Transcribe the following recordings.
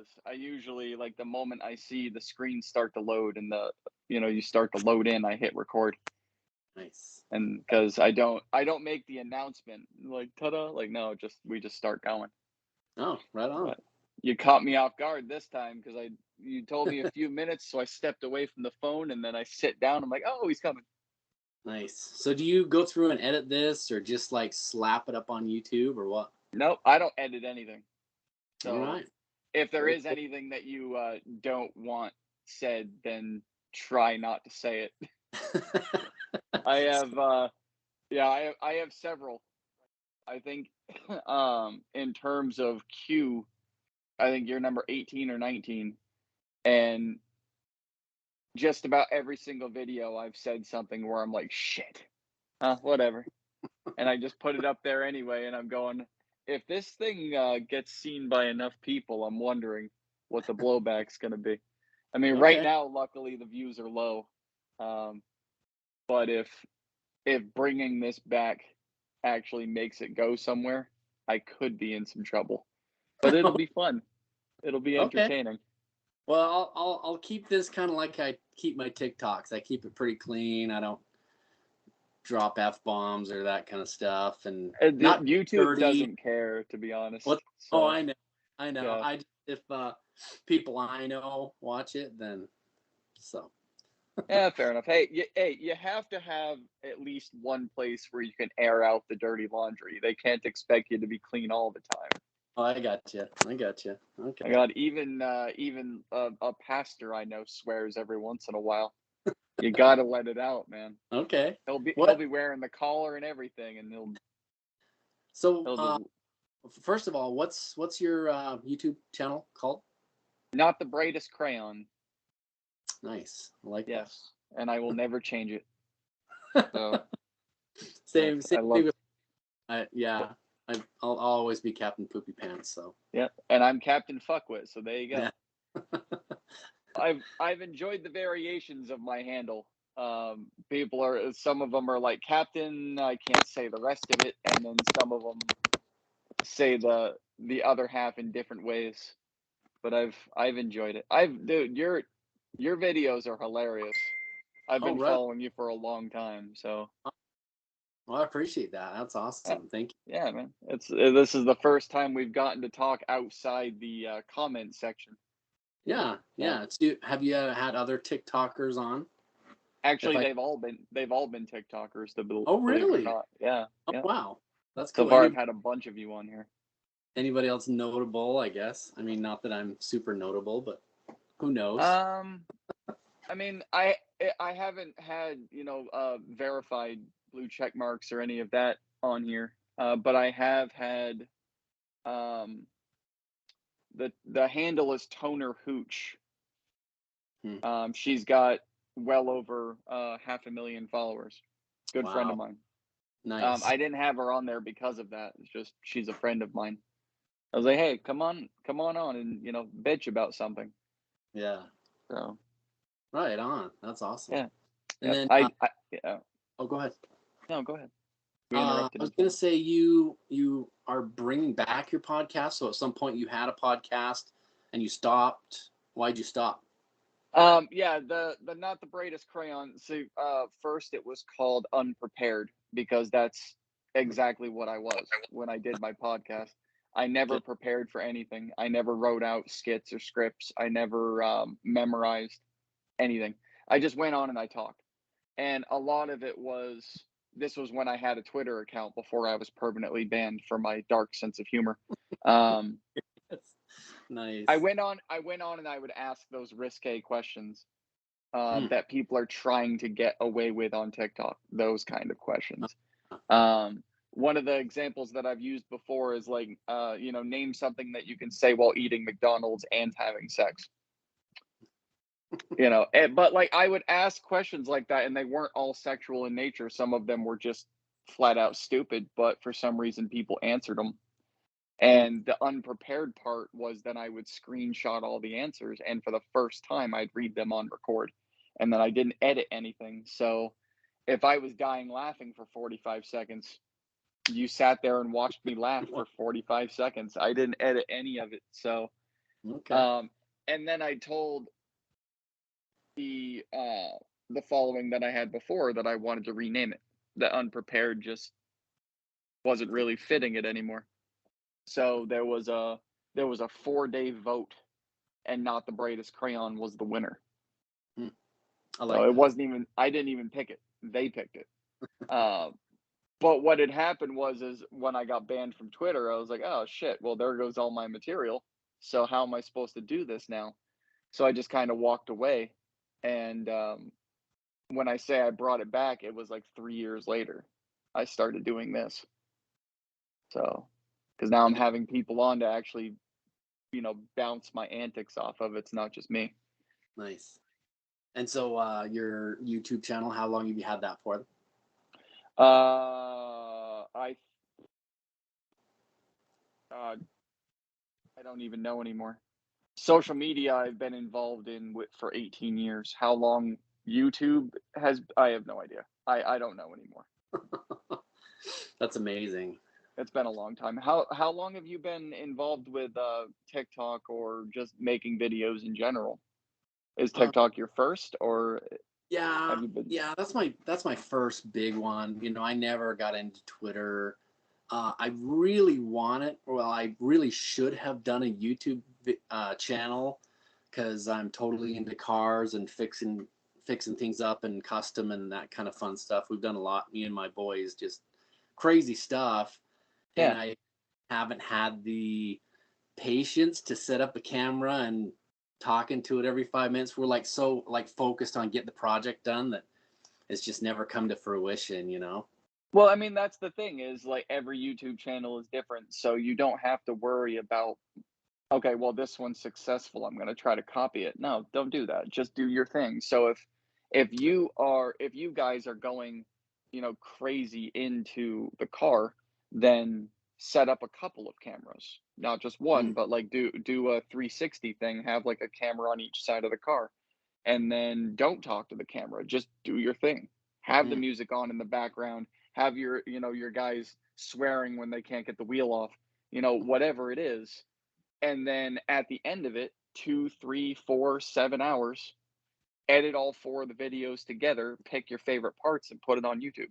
does. I usually, like, the moment I see the screen start to load and you start to load in, I hit record. Nice. And because I don't make the announcement like ta-da, like no, we just start going. Oh, right on. But you caught me off guard this time because you told me a few minutes, so I stepped away from the phone and then I sit down. I'm like, oh, he's coming. Nice. So do you go through and edit this, or just like slap it up on YouTube, or what? Nope, I don't edit anything. So All right. if there is anything that you don't want said, then try not to say it. I have I have several. I think in terms of Q, I think you're number 18 or 19, and just about every single video I've said something where I'm like, shit, whatever, and I just put it up there anyway, and I'm going, if this thing gets seen by enough people, I'm wondering what the blowback's gonna be. I mean, right now, luckily the views are low, but if bringing this back actually makes it go somewhere, I could be in some trouble. But it'll be fun. It'll be entertaining. Well, I'll keep this kind of like I keep my TikToks. I keep it pretty clean. I don't drop F-bombs or that kind of stuff, and not YouTube dirty. Doesn't care, to be honest. What? So, oh, I know. Yeah. If people I know watch it, then so. Yeah, fair enough. Hey, you have to have at least one place where you can air out the dirty laundry. They can't expect you to be clean all the time. Oh, I got you. Okay. My God, even a pastor I know swears every once in a while. You gotta let it out, man. Okay. He'll be wearing the collar and everything, and he'll. So, first of all, what's your YouTube channel called? Not the brightest Crayon. Nice. I like yes, that. And I will never change it. So, same thing with. I'll always be Captain Poopy Pants. So. Yeah, and I'm Captain Fuckwit. So there you go. Yeah. I've enjoyed the variations of my handle. Some of them are like Captain. I can't say the rest of it, and then some of them say the other half in different ways. But I've enjoyed it. Dude, your videos are hilarious. I've been following you for a long time, so. Well, I appreciate that. That's awesome. Thank you. Yeah, man. This is the first time we've gotten to talk outside the comment section. Yeah. Have you had other TikTokers on? Actually, they've all been TikTokers. Oh, really? Believe it or not. Yeah. Oh, yeah. Wow. That's cool. So far, I've had a bunch of you on here. Anybody else notable? I guess. I mean, not that I'm super notable, but who knows? I mean, I haven't had verified blue check marks or any of that on here, but I have had the handle is Toner Hooch. She's got well over 500,000 followers. Good friend of mine. Nice. I didn't have her on there because of that. It's just she's a friend of mine. I was like, hey, come on and bitch about something. Yeah. So. Right on. That's awesome. Yeah. And then yeah. Oh, go ahead. No, go ahead. I was going to say you are bringing back your podcast. So at some point you had a podcast and you stopped. Why'd you stop? Yeah, the Not the Brightest Crayon. So first it was called Unprepared because that's exactly what I was when I did my podcast. I never prepared for anything. I never wrote out skits or scripts. I never memorized anything. I just went on and I talked. And a lot of it this was when I had a Twitter account before I was permanently banned for my dark sense of humor. Nice. I went on and I would ask those risque questions that people are trying to get away with on TikTok, those kind of questions. One of the examples that I've used before is like, name something that you can say while eating McDonald's and having sex. But like I would ask questions like that and they weren't all sexual in nature. Some of them were just flat out stupid, but for some reason people answered them. And the unprepared part was that I would screenshot all the answers, and for the first time I'd read them on record, and then I didn't edit anything. So if I was dying laughing for 45 seconds, you sat there and watched me laugh for 45 seconds. I didn't edit any of it. So Okay. And then I told the following that I had before that I wanted to rename it. The unprepared just wasn't really fitting it anymore. So there was a 4-day vote, and Not the Brightest Crayon was the winner. Hmm. I So like it that. wasn't even I didn't even pick it. They picked it. Uh, but what had happened is when I got banned from Twitter, I was like, oh shit, well there goes all my material. So how am I supposed to do this now? So I just kind of walked away, and when I say I brought it back, it was like 3 years later I started doing this. So because now I'm And having people on to actually bounce my antics off of. It's not just me. nice. And so your YouTube channel, how long have you had that for? I uh, I don't even know anymore. Social media I've been involved in for 18 years. How long YouTube has, I have no idea. I don't know anymore. That's amazing. It's been a long time. How long have you been involved with TikTok or just making videos in general? Is Uh, TikTok your first, or yeah, have you been? yeah, that's my first big one. I never got into Twitter. I really want it. Well, I really should have done a YouTube channel because I'm totally into cars and fixing things up and custom and that kind of fun stuff. We've done a lot, me and my boys, just crazy stuff. And Yeah. I haven't had the patience to set up a camera and talking to it every 5 minutes. We're like so like focused on getting the project done that it's just never come to fruition. Well, I mean, that's the thing is like every YouTube channel is different, so you don't have to worry about, okay, well, this one's successful. I'm going to try to copy it. No, don't do that. Just do your thing. So if you guys are going, crazy into the car, then set up a couple of cameras, not just one, Mm, but like do a 360 thing, have like a camera on each side of the car, and then don't talk to the camera. Just do your thing. Have the mm, music on in the background. Have your guys swearing when they can't get the wheel off, whatever it is. And then at the end of it, 2, 3, 4, 7 hours, edit all four of the videos together, pick your favorite parts, and put it on YouTube.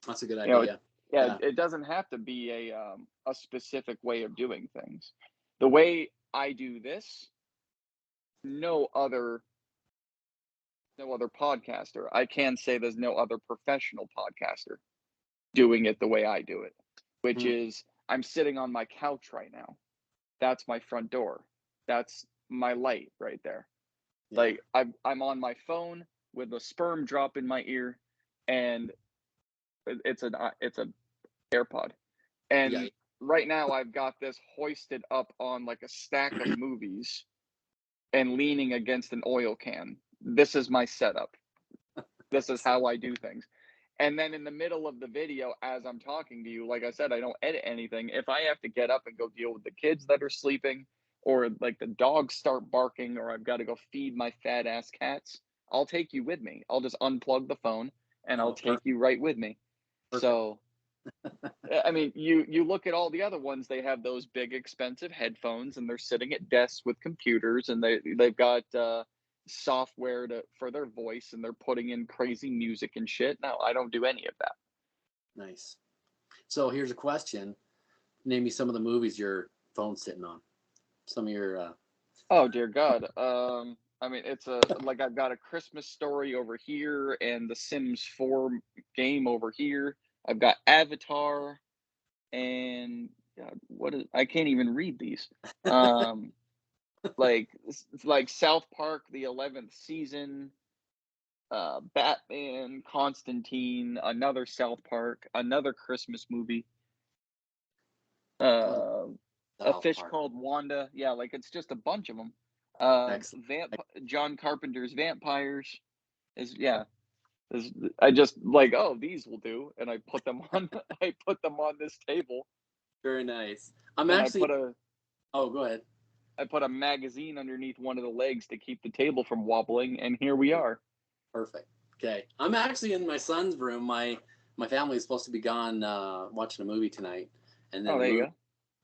that's a good You know, idea. yeah, Yeah. it doesn't have to be a specific way of doing things. The way I do this, no other no other podcaster. I can say there's no other professional podcaster doing it the way I do it, which Mm, is I'm sitting on my couch right now. That's my front door. That's my light right there. yeah. Like I'm on my phone with a sperm drop in my ear, and it's a AirPod. Yeah. And right now I've got this hoisted up on like a stack of movies and leaning against an oil can. This is my setup. This is how I do things. And then in the middle of the video, as I'm talking to you, like I said, I don't edit anything. If I have to get up and go deal with the kids that are sleeping, or like the dogs start barking, or I've got to go feed my fat ass cats, I'll take you with me. I'll just unplug the phone and I'll Oh, take perfect. you right with me. Perfect. So, I mean, you look at all the other ones, they have those big expensive headphones and they're sitting at desks with computers, and they've got software for their voice, and they're putting in crazy music and shit. No, I don't do any of that. Nice. So here's a question. Name me some of the movies your phone's sitting on. Some of your Oh dear God. I mean, it's like I've got a Christmas Story over here and the Sims 4 game over here. I've got Avatar and God, what is I can't even read these. Um, like South Park, the 11th season, Batman, Constantine, another South Park, another Christmas movie, oh, uh, A South Fish Park. Called Wanda. Yeah, like it's just a bunch of them. Excellent. John Carpenter's Vampires is yeah. Is I just like, oh, these will do, and I put them on. I put them on this table, Very nice. I'm and actually. Oh, go ahead. I put a magazine underneath one of the legs to keep the table from wobbling, and here we are. Perfect. Okay. I'm actually in my son's room. My family is supposed to be gone watching a movie tonight, and then Oh, the there you movie.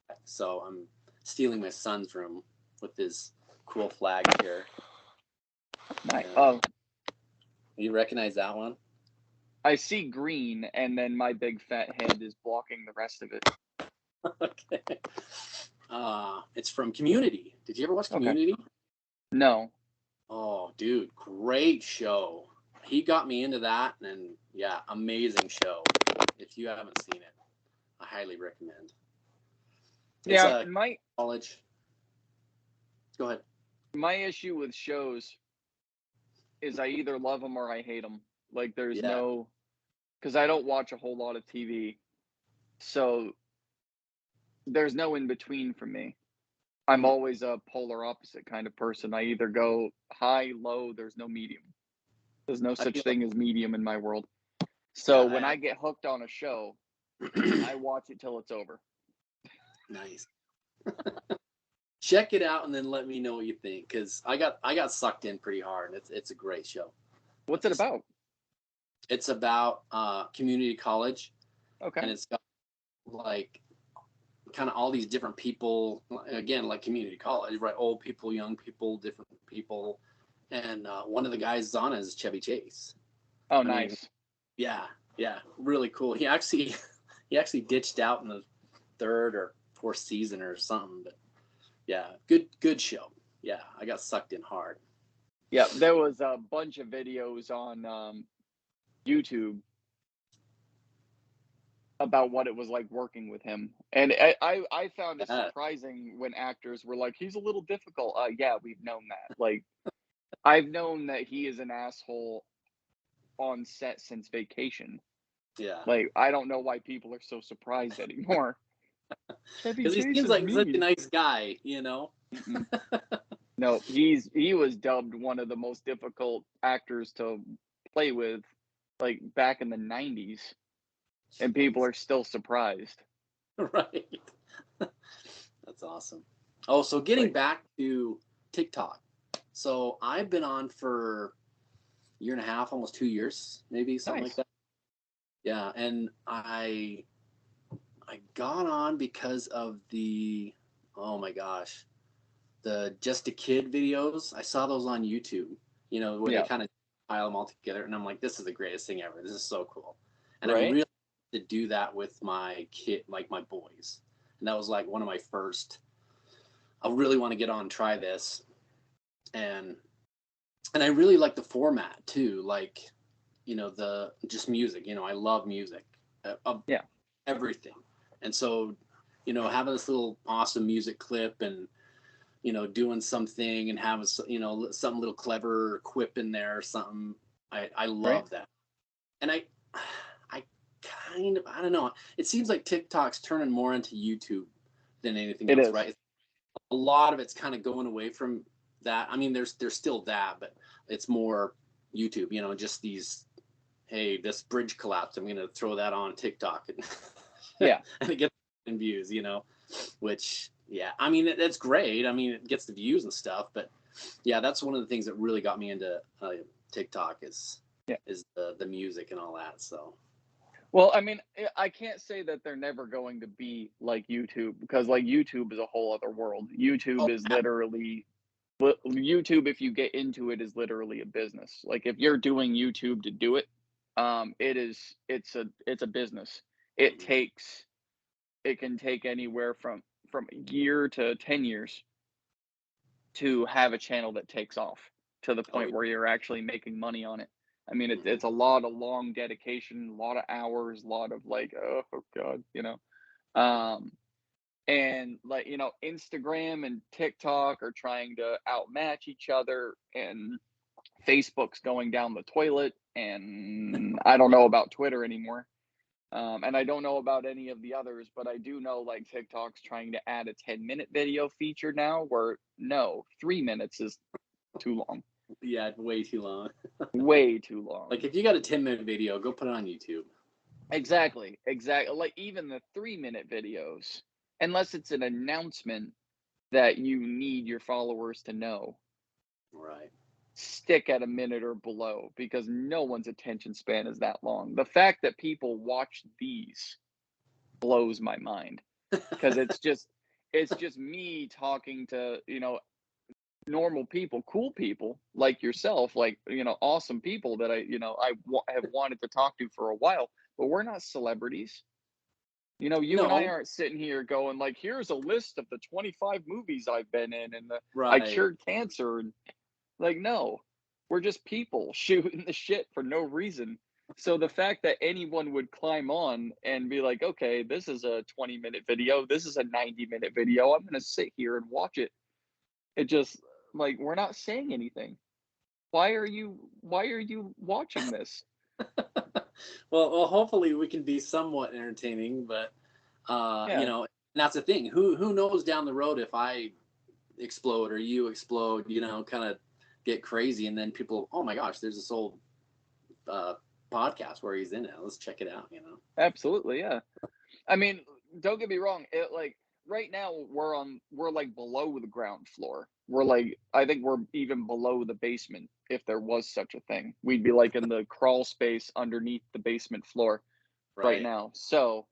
go. So I'm stealing my son's room. with his cool flag here. Nice. Oh, you recognize that one? I see green, and then my big fat head is blocking the rest of it. Okay. It's from Community. Did you ever watch Community? Okay. No. Oh, dude, great show. He got me into that, and yeah, amazing show. If you haven't seen it, I highly recommend. It's Yeah, college. Go ahead. My issue with shows is I either love them or I hate them. Like, there's no, because I don't watch a whole lot of TV, so there's no in between for me. I'm always a polar opposite kind of person. I either go high, low. There's no medium. There's no such thing as medium in my world. So when I get hooked on a show, I watch it till it's over. Nice. Check it out and then let me know what you think, because I got sucked in pretty hard. It's a great show. What's it about? It's about community college. Okay. And it's got like kind of all these different people, again, like community college, right? Old people, young people, different people. And one of the guys on it is Chevy Chase. Oh, nice. Mean, yeah, really cool. He actually ditched out in the third or fourth season or something, but yeah, good show. Yeah, I got sucked in hard. Yeah, there was a bunch of videos on YouTube about what it was like working with him, and I found it surprising when actors were like, he's a little difficult. Yeah, we've known that. Like, I've known that he is an asshole on set since Vacation. Yeah, like, I don't know why people are so surprised anymore. Because he seems like such a nice guy, you know. No, he was dubbed one of the most difficult actors to play with, like, back in the 90s. And people are still surprised. Right. That's awesome. Oh, so getting back to TikTok. So I've been on for a year and a half, almost 2 years, maybe something like that. Yeah, and I got on because of the, oh my gosh, the Just a Kid videos. I saw those on YouTube, you know, where they kind of pile them all together. And I'm like, this is the greatest thing ever. This is so cool. And I really to do that with my kid, like my boys. And that was like one of my first, I really want to get on and try this. And I really like the format too. Like, you know, the just music, you know, I love music, everything. And so, you know, having this little awesome music clip and, you know, doing something and have, you know, some little clever quip in there or something. I love that. And I kind of, I don't know. It seems like TikTok's turning more into YouTube than anything else, right? A lot of it's kind of going away from that. I mean, there's still that, but it's more YouTube, you know, just these, hey, this bridge collapsed, I'm going to throw that on TikTok. And, and it gets views, you know, which, yeah, I mean, that's great. I mean, it gets the views and stuff, but yeah, that's one of the things that really got me into TikTok is the music and all that. So. Well, I mean, I can't say that they're never going to be like YouTube, because like YouTube is a whole other world. YouTube is literally YouTube. If you get into it, is literally a business. Like, if you're doing YouTube to do it, it's a business. It can take anywhere from a year to 10 years to have a channel that takes off to the point where you're actually making money on it. I mean, it's a lot of long dedication, a lot of hours, a lot of like, oh God, you know. And like, you know, Instagram and TikTok are trying to outmatch each other, and Facebook's going down the toilet, and I don't know about Twitter anymore. And I don't know about any of the others, but I do know like TikTok's trying to add a 10-minute video feature now, where no, 3 minutes is too long. Yeah, way too long. Way too long. Like, if you got a 10-minute video, go put it on YouTube. Exactly. Like, even the 3-minute videos, unless it's an announcement that you need your followers to know, right, stick at a minute or below, because no one's attention span is that long. The fact that people watch these blows my mind, because it's just me talking to, normal people, cool people like yourself, like, awesome people that have wanted to talk to for a while, but we're not celebrities. You and I No, aren't sitting here going like, here's a list of the 25 movies I've been in and I right. cured cancer. And like, no, we're just people shooting the shit for no reason. So the fact that anyone would climb on and be like, okay, this is a 20-minute video, this is a 90-minute video, I'm going to sit here and watch it. It just like, we're not saying anything. Why are you watching this? Well, hopefully we can be somewhat entertaining, but Yeah, and that's the thing. Who knows down the road if I explode or you explode, kind of get crazy, and then people, oh my gosh, there's this old uh, podcast where he's in it. Let's check it out. absolutely. Yeah. I mean, don't get me wrong. It like right now we're like below the ground floor. We're like I think we're even below the basement if there was such a thing. We'd be like in the crawl space underneath the basement floor right Right. now. So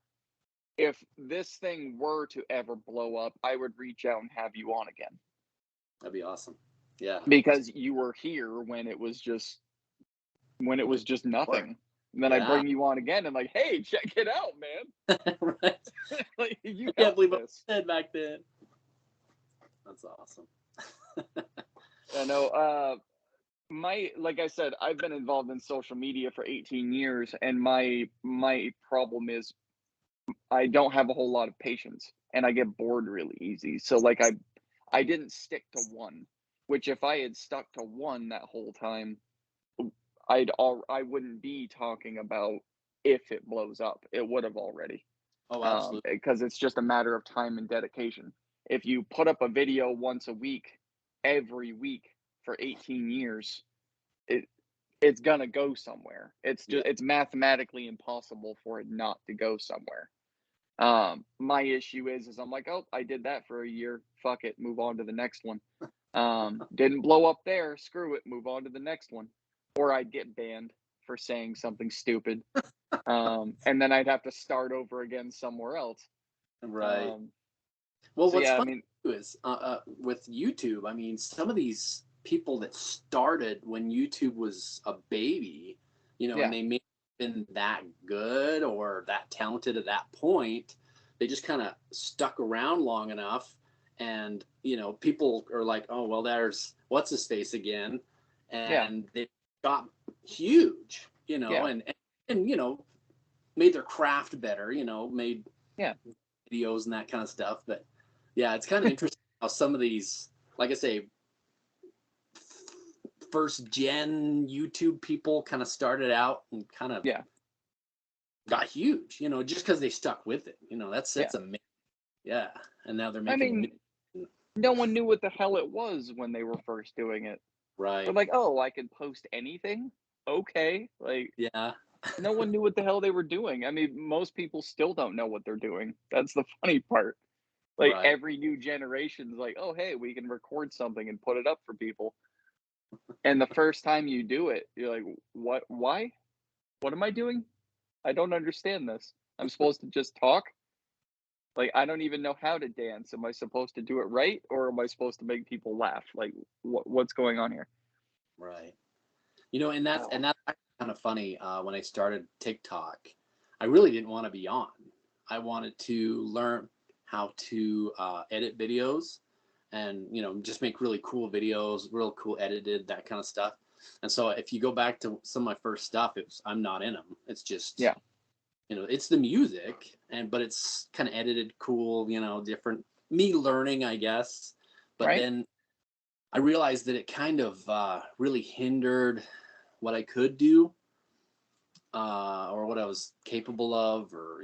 if this thing were to ever blow up, I would reach out and have you on again That'd be awesome. Yeah. because you were here when it When was it just worked. nothing. And then I Yeah. bring you on again and like, hey, check it out, man. Right. Like you I can't helped believe what this. I said back then. That's awesome. I know. My like I said, I've been involved in social media for 18 years, and my problem is I don't have a whole lot of patience, and I get bored really easy. So like I didn't stick to one, which if I had stuck to one that whole time, I wouldn't be talking about if it blows up. It would have already. Oh, absolutely. Because it's just a matter of time and dedication. If you put up a video once a week, every week for 18 years, it it's gonna go somewhere. Yeah. It's mathematically impossible for it not to go somewhere. My issue is I'm like, oh, I did that for a year. Fuck it, move on to the next one. Didn't blow up there. Screw it, move on to the next one. Or I'd get banned for saying something stupid. And then I'd have to start over again somewhere else. Right. Um, Well, so what's yeah, I funny mean, too is with YouTube. I mean, some of these people that started when YouTube was a baby, and yeah, they may have been that good or that talented at that point, they just kind of stuck around long enough, and people are like, oh well, there's what's his face again, yeah, and they got huge, yeah, and made their craft better, made yeah. videos and that kind of stuff, but yeah, it's kind of interesting how some of these, like I say, first gen YouTube people kind of started out and kind of Yeah, got huge, just because they stuck with it. yeah. That's amazing. Yeah, and now they're I making mean, no one knew what the hell it was when they were first doing it. They're right. like, "Oh, I can post anything? Okay." Like, Yeah, no one knew what the hell they were doing. I mean, most people still don't know what they're doing. That's the funny part. Like, right. every new generation's like, "Oh, hey, we can record something and put it up for people." And the first time you do it, you're like, "What? Why? What am I doing? I don't understand this. I'm supposed to just talk? Like, I don't even know how to dance. Am I supposed to do it right, or am I supposed to make people laugh? Like, what's going on here?" Right. And that's kind of funny. When I started TikTok, I really didn't want to be on. I wanted to learn how to edit videos, and just make really cool videos, real cool edited, that kind of stuff. And so if you go back to some of my first stuff, I'm not in them. It's just Yeah, it's the music, but it's kind of edited cool, different, me learning, I guess. But right? then I realized that it kind of really hindered what I could do, or what I was capable of, or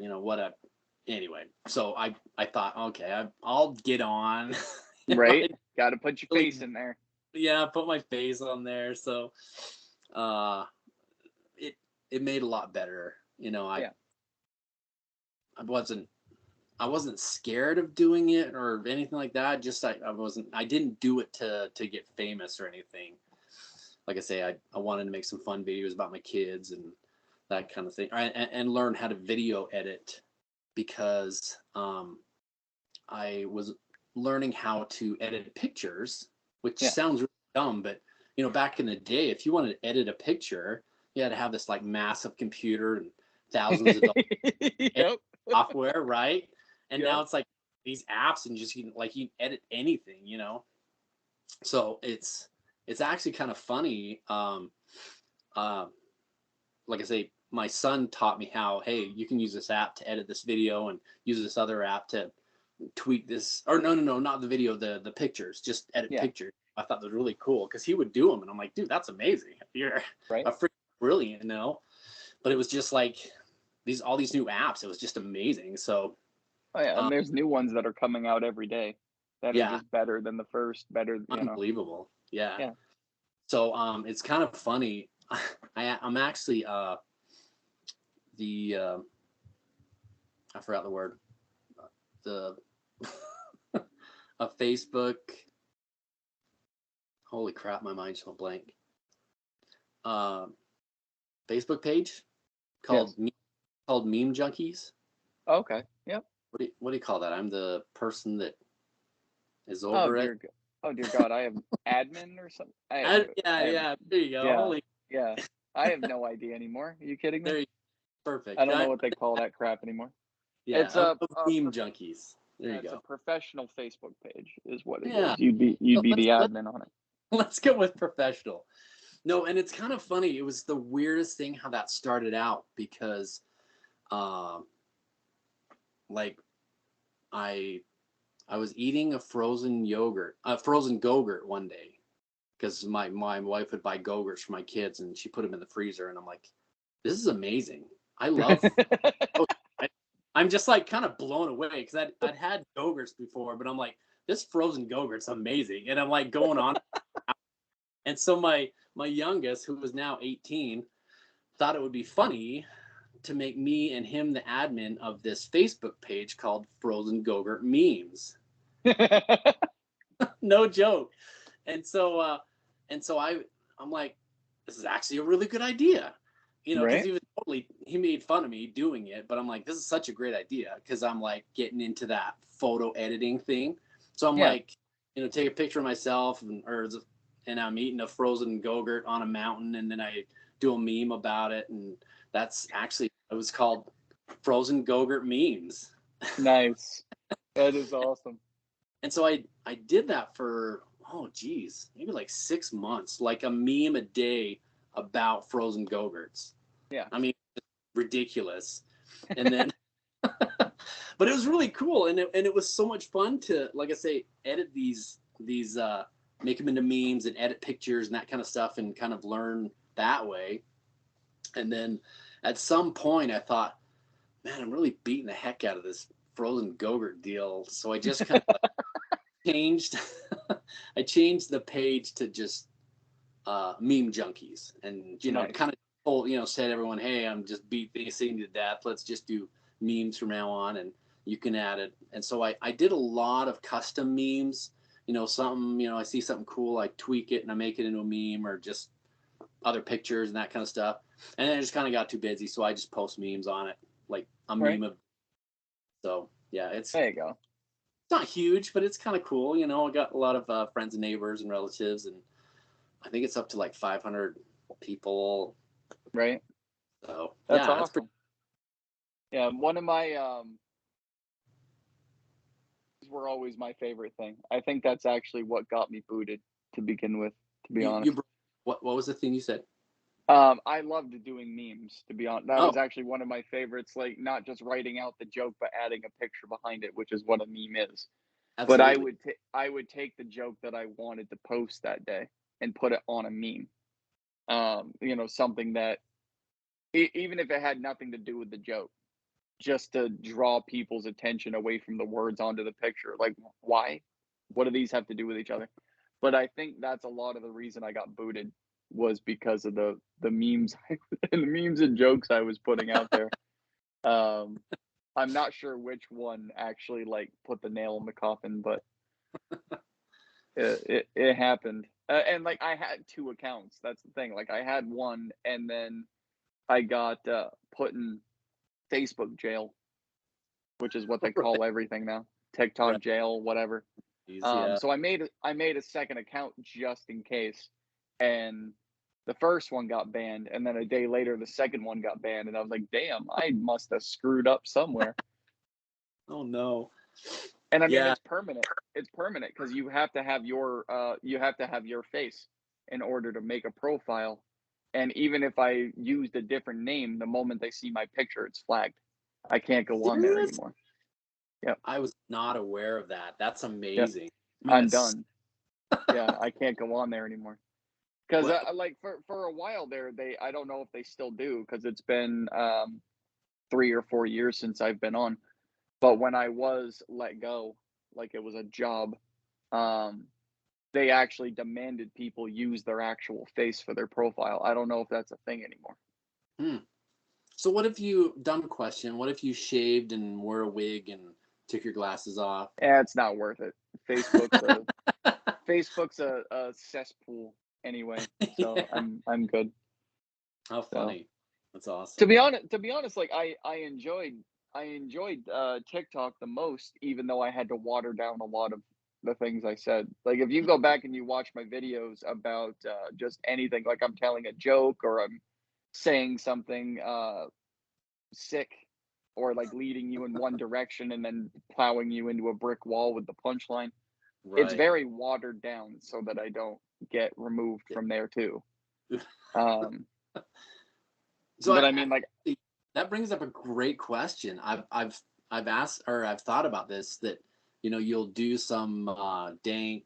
anyway. So I thought, okay, I'll get on. Right? I Gotta put your really, face in there. yeah, put my face on there. So uh, it it made a lot better. Yeah, I wasn't I wasn't scared of doing it or anything like that. Just I didn't do it to get famous or anything. Like I say, I wanted to make some fun videos about my kids and that kind of thing, and learn how to video edit, because I was learning how to edit pictures, which Yeah. sounds really dumb, but back in the day, if you wanted to edit a picture, you had to have this like massive computer and thousands of Yep. software, right? And Yep. now it's like these apps, and you can edit anything, So it's actually kind of funny. Uh, like I say, my son taught me how, hey, you can use this app to edit this video and use this other app to tweak this, or no, not the video, the pictures, just edit Yeah. pictures. I thought that was really cool because he would do them, and I'm like, dude, that's amazing. You're Right. a freaking brilliant, But it was just like all these new apps. It was just amazing. So, Oh yeah, and there's new ones that are coming out every day that are yeah, just better than the first. Better, unbelievable. Yeah. Yeah. So, it's kind of funny. I'm actually the I forgot the word. The a Facebook. Holy crap, my mind's so blank. Facebook page called Yes. called Meme Junkies. Okay. Yep. What do you call that? I'm the person that is Oh over it. dear. Oh dear God, I have admin or something. I have. Yeah. There you go. Yeah. Holy, Yeah. I have no idea anymore. Are you kidding me? there you Perfect. I don't know what they call that crap anymore. It's Yeah, of Meme Junkies. There yeah, you it's a go. professional Facebook page, is what it Yeah. is. You'd So be the admin on it. let's go with professional. No, and it's kind of funny. It was the weirdest thing how that started out because, um, like I I was eating a frozen Go-Gurt one day because my wife would buy Go-Gurts for my kids and she put them in the freezer and I'm like, this is amazing. I love. I'm just like kind of blown away because I'd had Go-Gurts before, but I'm like, this frozen Go-Gurt's amazing, and I'm like going on. And so my youngest, who was now 18, thought it would be funny to make me and him the admin of this Facebook page called Frozen Go-Gurt Memes. No joke. And so I'm like, this is actually a really good idea. Because Right. he made fun of me doing it, but I'm like, this is such a great idea because I'm like getting into that photo editing thing. So I'm Yeah. like, take a picture of myself and I'm eating a frozen Go-Gurt on a mountain, and then I do a meme about it, and that's actually it was called Frozen Go-Gurt Memes. Nice. That is awesome. And so I did that for maybe like 6 months, like a meme a day about frozen Go-Gurts. Yeah. I mean, ridiculous. And then but it was really cool, and it was so much fun to, like I say, edit these make them into memes and edit pictures and that kind of stuff and kind of learn that way. And then at some point I thought, man, I'm really beating the heck out of this frozen Go-Gurt deal. So I just kind of changed I changed the page to just Meme Junkies, and Nice. kind of told, said to everyone, hey, I'm just beat this thing to death, let's just do memes from now on, and you can add it. And so I did a lot of custom memes, something, I see something cool, I tweak it and I make it into a meme, or just other pictures and that kind of stuff. And then I just kind of got too busy, so I just post memes on it, like a meme of. So yeah, it's There you go. not huge, but it's kind of cool. I got a lot of friends and neighbors and relatives, and I think it's up to like 500 people. Right. So That's yeah, awesome. that's pretty. Yeah, one of my were always my favorite thing. I think that's actually what got me booted to begin with, to be honest. What was the thing you said? I loved doing memes, to be honest. That Oh, was actually one of my favorites, like not just writing out the joke, but adding a picture behind it, which is what a meme is. But absolutely. I would take the joke that I wanted to post that day and put it on a meme. Something that even if it had nothing to do with the joke, just to draw people's attention away from the words onto the picture. Like, why? What do these have to do with each other? But I think that's a lot of the reason I got booted was because of the memes and the memes and jokes I was putting out there. I'm not sure which one actually like put the nail in the coffin, but it happened. And like I had two accounts. That's the thing. Like I had one, and then I got put in Facebook jail, which is what they call everything now. TikTok Right. jail, whatever. Yeah. So I made a second account just in case, and the first one got banned, and then a day later the second one got banned, and I was like, damn, I must have screwed up somewhere. Oh no. And I mean, Yeah. it's permanent. It's permanent because you have to have your face in order to make a profile. And even if I used a different name, the moment they see my picture, it's flagged. I can't go on there Serious? anymore. Yep. I was not aware of that. That's Yep. amazing. I mean, I'm it's done. Yeah, I can't go on there anymore. Because what like for a while there, I don't know if they still do because it's been 3 or 4 years since I've been on. But when I was let go, like it was a job, um, they actually demanded people use their actual face for their profile. I don't know if that's a thing anymore. hmm. So what if you, dumb question, what if you shaved and wore a wig and took your glasses off? It's not worth it. Facebook's a Facebook's a cesspool anyway, so Yeah. I'm good. How So funny. That's awesome. to be honest, like I enjoyed TikTok the most, even though I had to water down a lot of the things I said. Like if you go back and you watch my videos about just anything, like I'm telling a joke or I'm saying something sick or like leading you in one direction and then plowing you into a brick wall with the punchline, it's Right. very watered down so that I don't get removed from there too. Um, So but I mean, like, that brings up a great question. I've asked, or I've thought about this, that you'll do some dank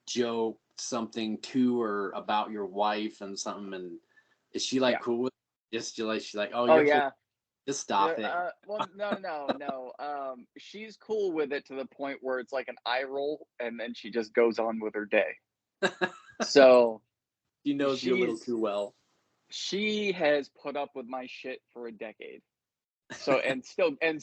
joke, something to or about your wife and something, and is she like yeah. cool with it? Just she's like, oh, Oh you're yeah. just Yeah. stop it. Well, no. She's cool with it to the point where it's like an eye roll, and then she just goes on with her day. So She knows you a little she's too well. she has put up with my shit for a decade. So and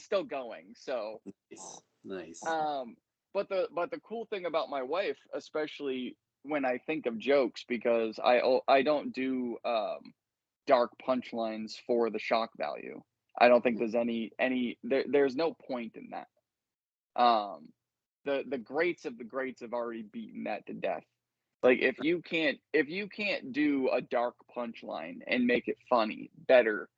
still going. So Nice, nice. Um, but the cool thing about my wife, especially when I think of jokes, because I don't do dark punchlines for the shock value. I don't think there's there's no point in that. Um, the greats of the greats have already beaten that to death. Like if you can't do a dark punchline and make it funny better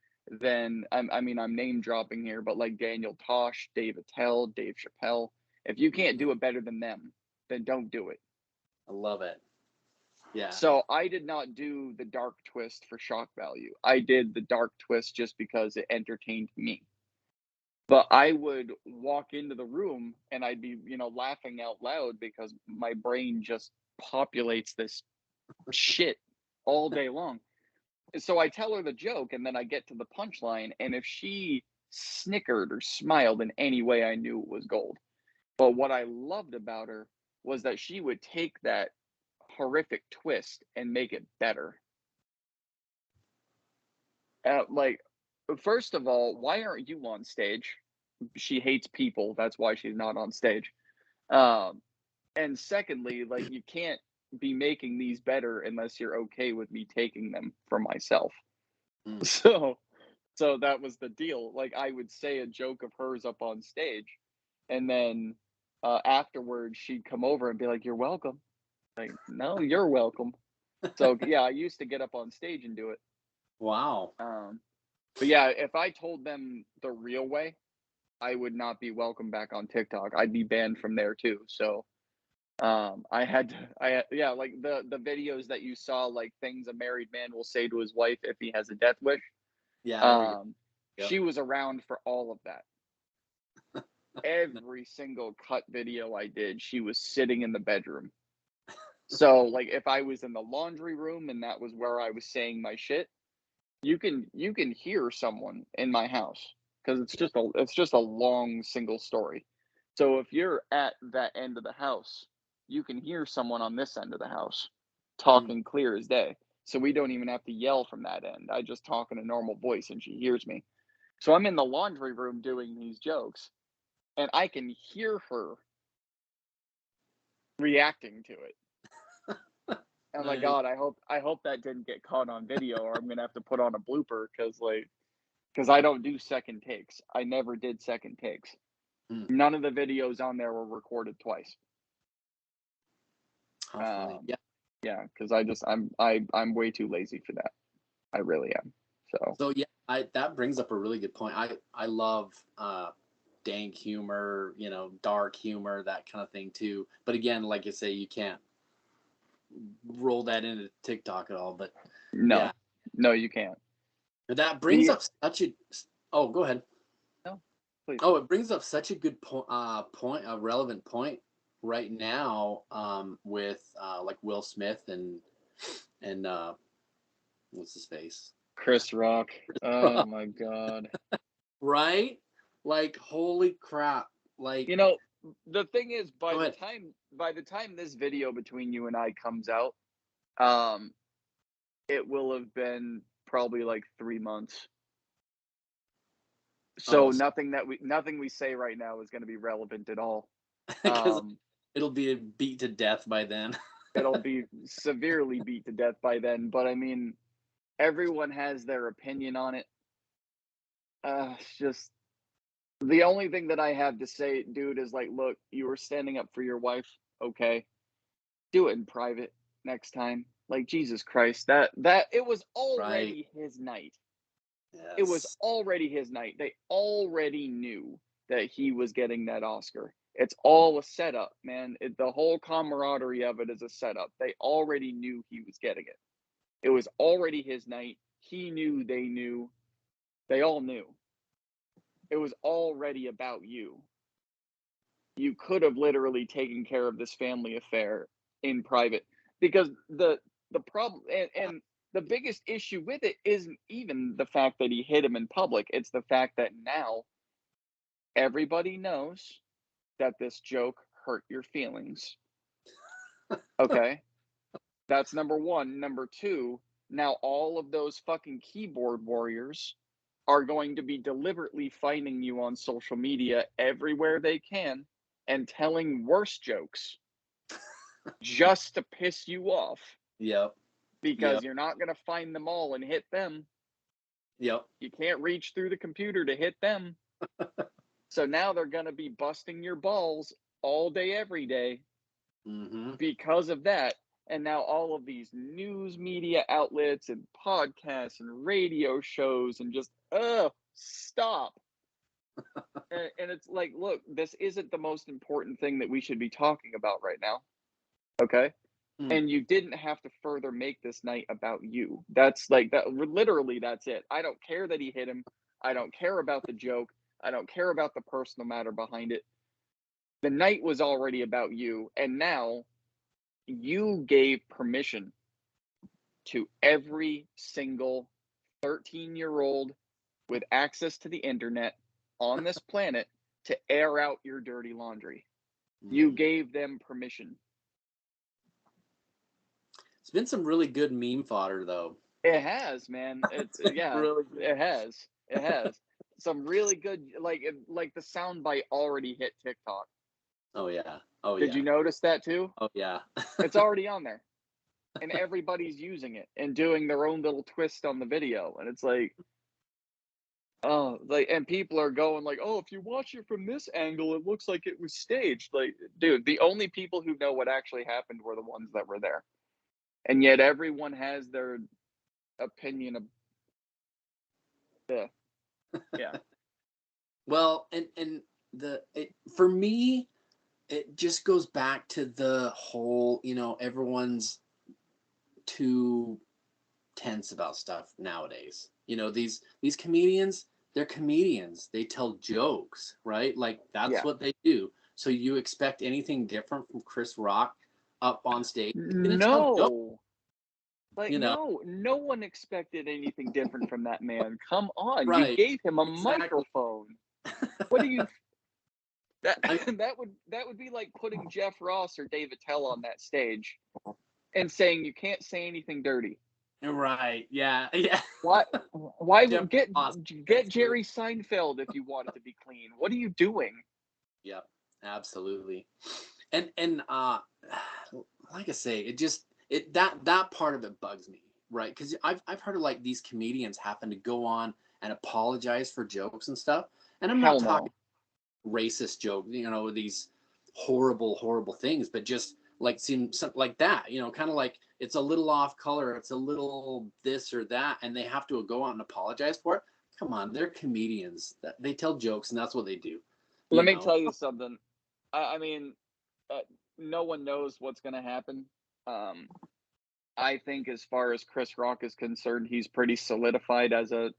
than I mean I'm name dropping here, but like Daniel Tosh, Dave Attell, Dave Chappelle, if you can't do it better than them, then don't do it. I love it. Yeah. So I did not do the dark twist for shock value. I did the dark twist just because it entertained me. But I would walk into the room and I'd be, laughing out loud because my brain just populates this shit all day long. So I tell her the joke and then I get to the punchline. And if she snickered or smiled in any way, I knew it was gold. But what I loved about her was that she would take that horrific twist and make it better. Like, first of all, why aren't you on stage? She hates people. That's why she's not on stage. Um, and secondly, like, you can't be making these better unless you're okay with me taking them for myself. Mm. So, so that was the deal. Like, I would say a joke of hers up on stage, and then afterwards she'd come over and be like, "You're welcome." Like, no, you're welcome. So yeah, I used to get up on stage and do it. Wow. But yeah, if I told them the real way, I would not be welcome back on TikTok. I'd be banned from there too. So I had to, yeah, like the videos that you saw, like things a married man will say to his wife if he has a death wish. Yeah, there we go. Um, Yep. she was around for all of that. Every single cut video I did, she was sitting in the bedroom. So like if I was in the laundry room and that was where I was saying my shit, you can hear someone in my house because it's just a long single story. So if you're at that end of the house, you can hear someone on this end of the house Mm. talking clear as day. So we don't even have to yell from that end. I just talk in a normal voice and she hears me. So I'm in the laundry room doing these jokes and I can hear her reacting to it. I'm like, Nice. God, I hope that didn't get caught on video or I'm gonna have to put on a blooper because I don't do second takes. I never did second takes. None of the videos on there were recorded twice. How funny. Yeah. Yeah, because I'm way too lazy for that. I really am. So yeah, that brings up a really good point. I love dank humor, dark humor, that kind of thing too. But again, like you say, you can't roll that into TikTok at all. But yeah, no, you can't. that brings up such a. Oh, go ahead. No, please. Oh, it brings up such a good point, a relevant point right now, with like Will Smith and what's his face? Chris Rock. Oh my God. Right? Like, holy crap! Like, the thing is, by the time this video between you and I comes out, it will have been probably like 3 months. So nothing we say right now is going to be relevant at all. Because it'll be beat to death by then. It'll be severely beat to death by then. But I mean, everyone has their opinion on it. It's just the only thing that I have to say, dude, is like, look, you were standing up for your wife. Okay, do it in private next time. Like, Jesus Christ, that it was already his night. Yes. It was already his night. They already knew that he was getting that Oscar. It's all a setup, man. The whole camaraderie of it is a setup. They already knew he was getting it. It was already his night. He knew, they knew. They all knew. It was already about you. You could have literally taken care of this family affair in private, because the problem and the biggest issue with it isn't even the fact that he hit him in public. It's the fact that now everybody knows that this joke hurt your feelings. Okay? That's number one. Number two, now all of those fucking keyboard warriors are going to be deliberately finding you on social media everywhere they can and telling worse jokes just to piss you off. Yep. Because you're not going to find them all and hit them. Yep. You can't reach through the computer to hit them. So now they're going to be busting your balls all day, every day, because of that. And now all of these news media outlets and podcasts and radio shows and just, stop. And it's like, look, this isn't the most important thing that we should be talking about right now. Okay? And you didn't have to further make this night about you. That's like that. Literally, that's it. I don't care that he hit him. I don't care about the joke. I don't care about the personal matter behind it. The night was already about you. And now you gave permission to every single 13-year-old with access to the internet on this planet to air out your dirty laundry. You gave them permission. It's been some really good meme fodder, though. It has, man. It's really good. It has some really good, like the soundbite already hit TikTok. Oh yeah. Did you notice that too? Oh yeah. It's already on there, and everybody's using it and doing their own little twist on the video, and it's like, and people are going like, oh, if you watch it from this angle, it looks like it was staged. Like, dude, the only people who know what actually happened were the ones that were there. And yet everyone has their opinion of yeah. Well, and for me, it just goes back to the whole, everyone's too tense about stuff nowadays. These comedians, they're comedians. They tell jokes, right? Like that's what they do. So you expect anything different from Chris Rock up on stage? No. Like, no one expected anything different from that man. Come on, right. You gave him a microphone. What do you? That would be like putting Jeff Ross or Dave Attell on that stage, and saying you can't say anything dirty. Right? Yeah. Why? Get Jerry Seinfeld if you want it to be clean. What are you doing? Yep, absolutely. And like I say, that part of it bugs me, right? Because I've heard of like these comedians having to go on and apologize for jokes and stuff, and I'm not talking racist jokes, these horrible things, but just like seem something like that, kind of like it's a little off color, it's a little this or that, and they have to go out and apologize for it. Come on, they're comedians. They tell jokes, and that's what they do. Let me tell you something. I mean, uh, no one knows what's going to happen. I think as far as Chris Rock is concerned, he's pretty solidified as a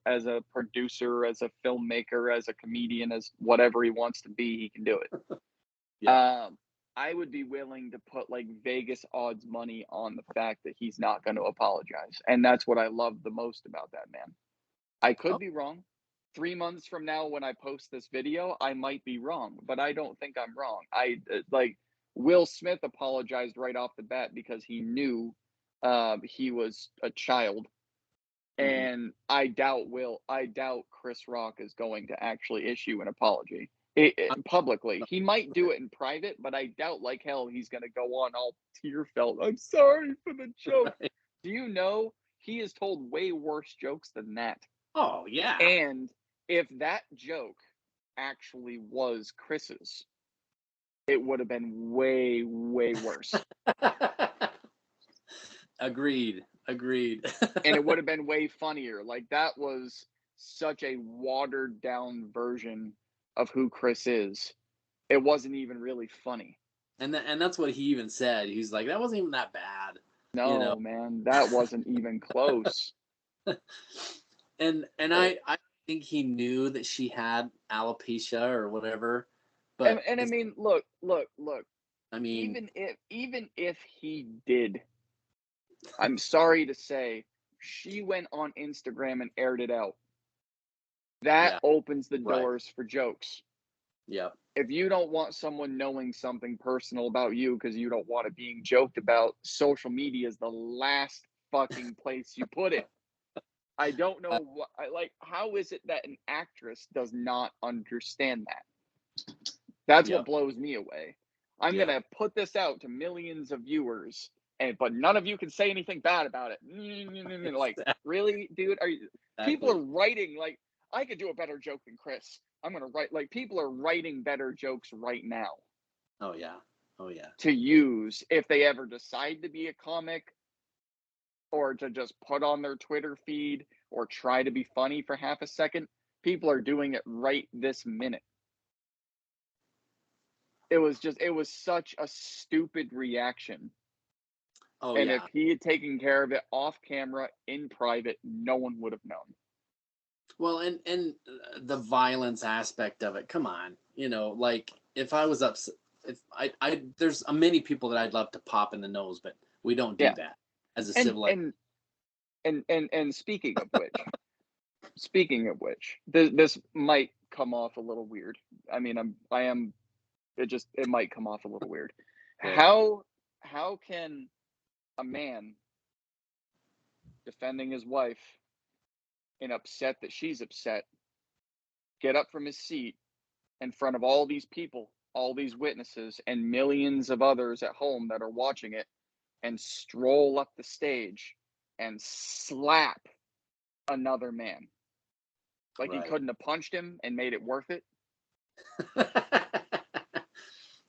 producer, as a filmmaker, as a comedian, as whatever he wants to be, he can do it. Yeah. I would be willing to put like Vegas odds money on the fact that he's not going to apologize. And that's what I love the most about that man. I could be wrong. 3 months from now when I post this video, I might be wrong, but I don't think I'm wrong. Like Will Smith apologized right off the bat because he knew he was a child. And I doubt Chris Rock is going to actually issue an apology publicly. He might do it in private, but I doubt like hell he's going to go on all tear-filled. I'm sorry for the joke. Right. Do you know he has told way worse jokes than that? Oh, yeah. And if that joke actually was Chris's, it would have been way, way worse. Agreed. And it would have been way funnier. Like, that was such a watered down version of who Chris is. It wasn't even really funny. And that's what he even said. He's like, that wasn't even that bad. No, man, that wasn't even close. And I think he knew that she had alopecia or whatever. But and I mean, look. I mean, even if he did, I'm sorry to say, she went on Instagram and aired it out. That opens the doors for jokes. Yeah. If you don't want someone knowing something personal about you because you don't want it being joked about, social media is the last fucking place you put it. I don't know how is it that an actress does not understand that? That's what blows me away. I'm going to put this out to millions of viewers, but none of you can say anything bad about it. Like, really, dude? People are writing, like, I could do a better joke than Chris. I'm going to write, like, people are writing better jokes right now. Oh, yeah. To use if they ever decide to be a comic or to just put on their Twitter feed or try to be funny for half a second. People are doing it right this minute. It was such a stupid reaction. Oh, and if he had taken care of it off camera in private, no one would have known. Well, and the violence aspect of it, come on, like if I was upset, if I there's many people that I'd love to pop in the nose, but we don't do that as a civilized. And speaking of which, this might come off a little weird. I mean, it might come off a little weird. How can a man defending his wife and upset that she's upset get up from his seat in front of all these people, all these witnesses, and millions of others at home that are watching it, and stroll up the stage and slap another man? Like he couldn't have punched him and made it worth it?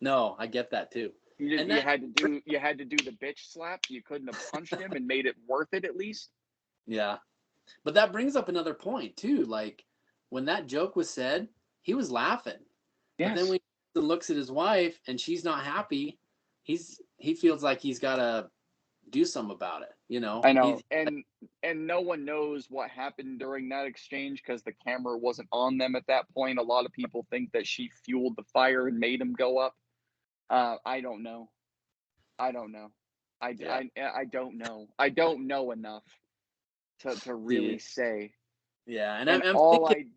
No, I get that too. You had to do the bitch slap. You couldn't have punched him and made it worth it at least? Yeah. But that brings up another point too. Like when that joke was said, he was laughing. Yes. But then when he looks at his wife and she's not happy, he feels like he's got to do something about it. I know. And no one knows what happened during that exchange because the camera wasn't on them at that point. A lot of people think that she fueled the fire and made him go up. I don't know. I don't know. I don't know. I don't know enough to really say. Yeah, and I'm thinking,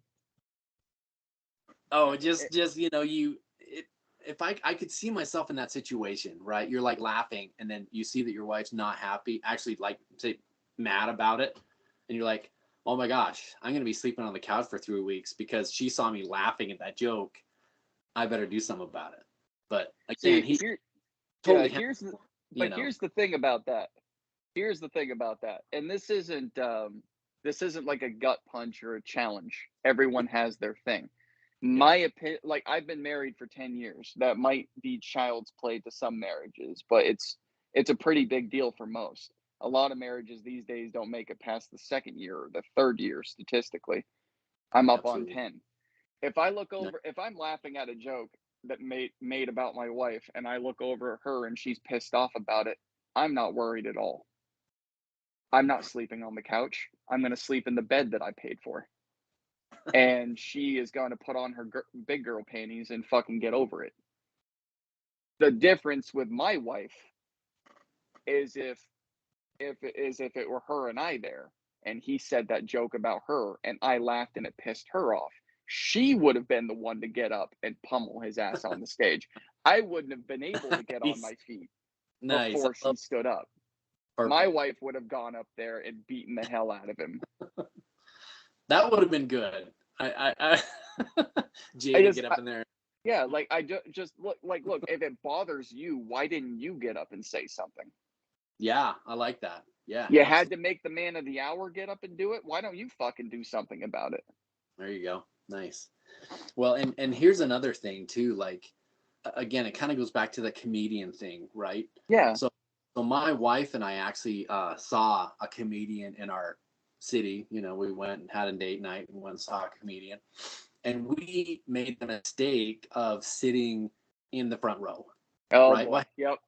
if I could see myself in that situation, right? You're like laughing, and then you see that your wife's not happy, actually, like say mad about it, and you're like, oh my gosh, I'm gonna be sleeping on the couch for 3 weeks because she saw me laughing at that joke. I better do something about it. But again, here's the thing about that. Here's the thing about that, and this isn't like a gut punch or a challenge. Everyone has their thing. My opinion, like, I've been married for 10 years. That might be child's play to some marriages, but it's a pretty big deal for most. A lot of marriages these days don't make it past the second year or the third year statistically. I'm up on Absolutely. 10. If I look No. over, if I'm laughing at a joke that made about my wife and I look over at her and she's pissed off about it, I'm not worried at all. I'm not sleeping on the couch. I'm going to sleep in the bed that I paid for. And she is going to put on her big girl panties and fucking get over it. The difference with my wife is if it were her and I there and he said that joke about her and I laughed and it pissed her off, she would have been the one to get up and pummel his ass on the stage. I wouldn't have been able to get on my feet Nice. before she stood up. Perfect. My wife would have gone up there and beaten the hell out of him. That would have been good. Jay to get up in there. Yeah, like I just look, if it bothers you, why didn't you get up and say something? Yeah, I like that. Yeah. You had to make the man of the hour get up and do it. Why don't you fucking do something about it? There you go. Nice. Well, and here's another thing too. Like, again, it kind of goes back to the comedian thing, right? Yeah. So my wife and I actually saw a comedian in our city. You know, we went and had a date night and went and saw a comedian, and we made the mistake of sitting in the front row. Oh right? boy. Yep.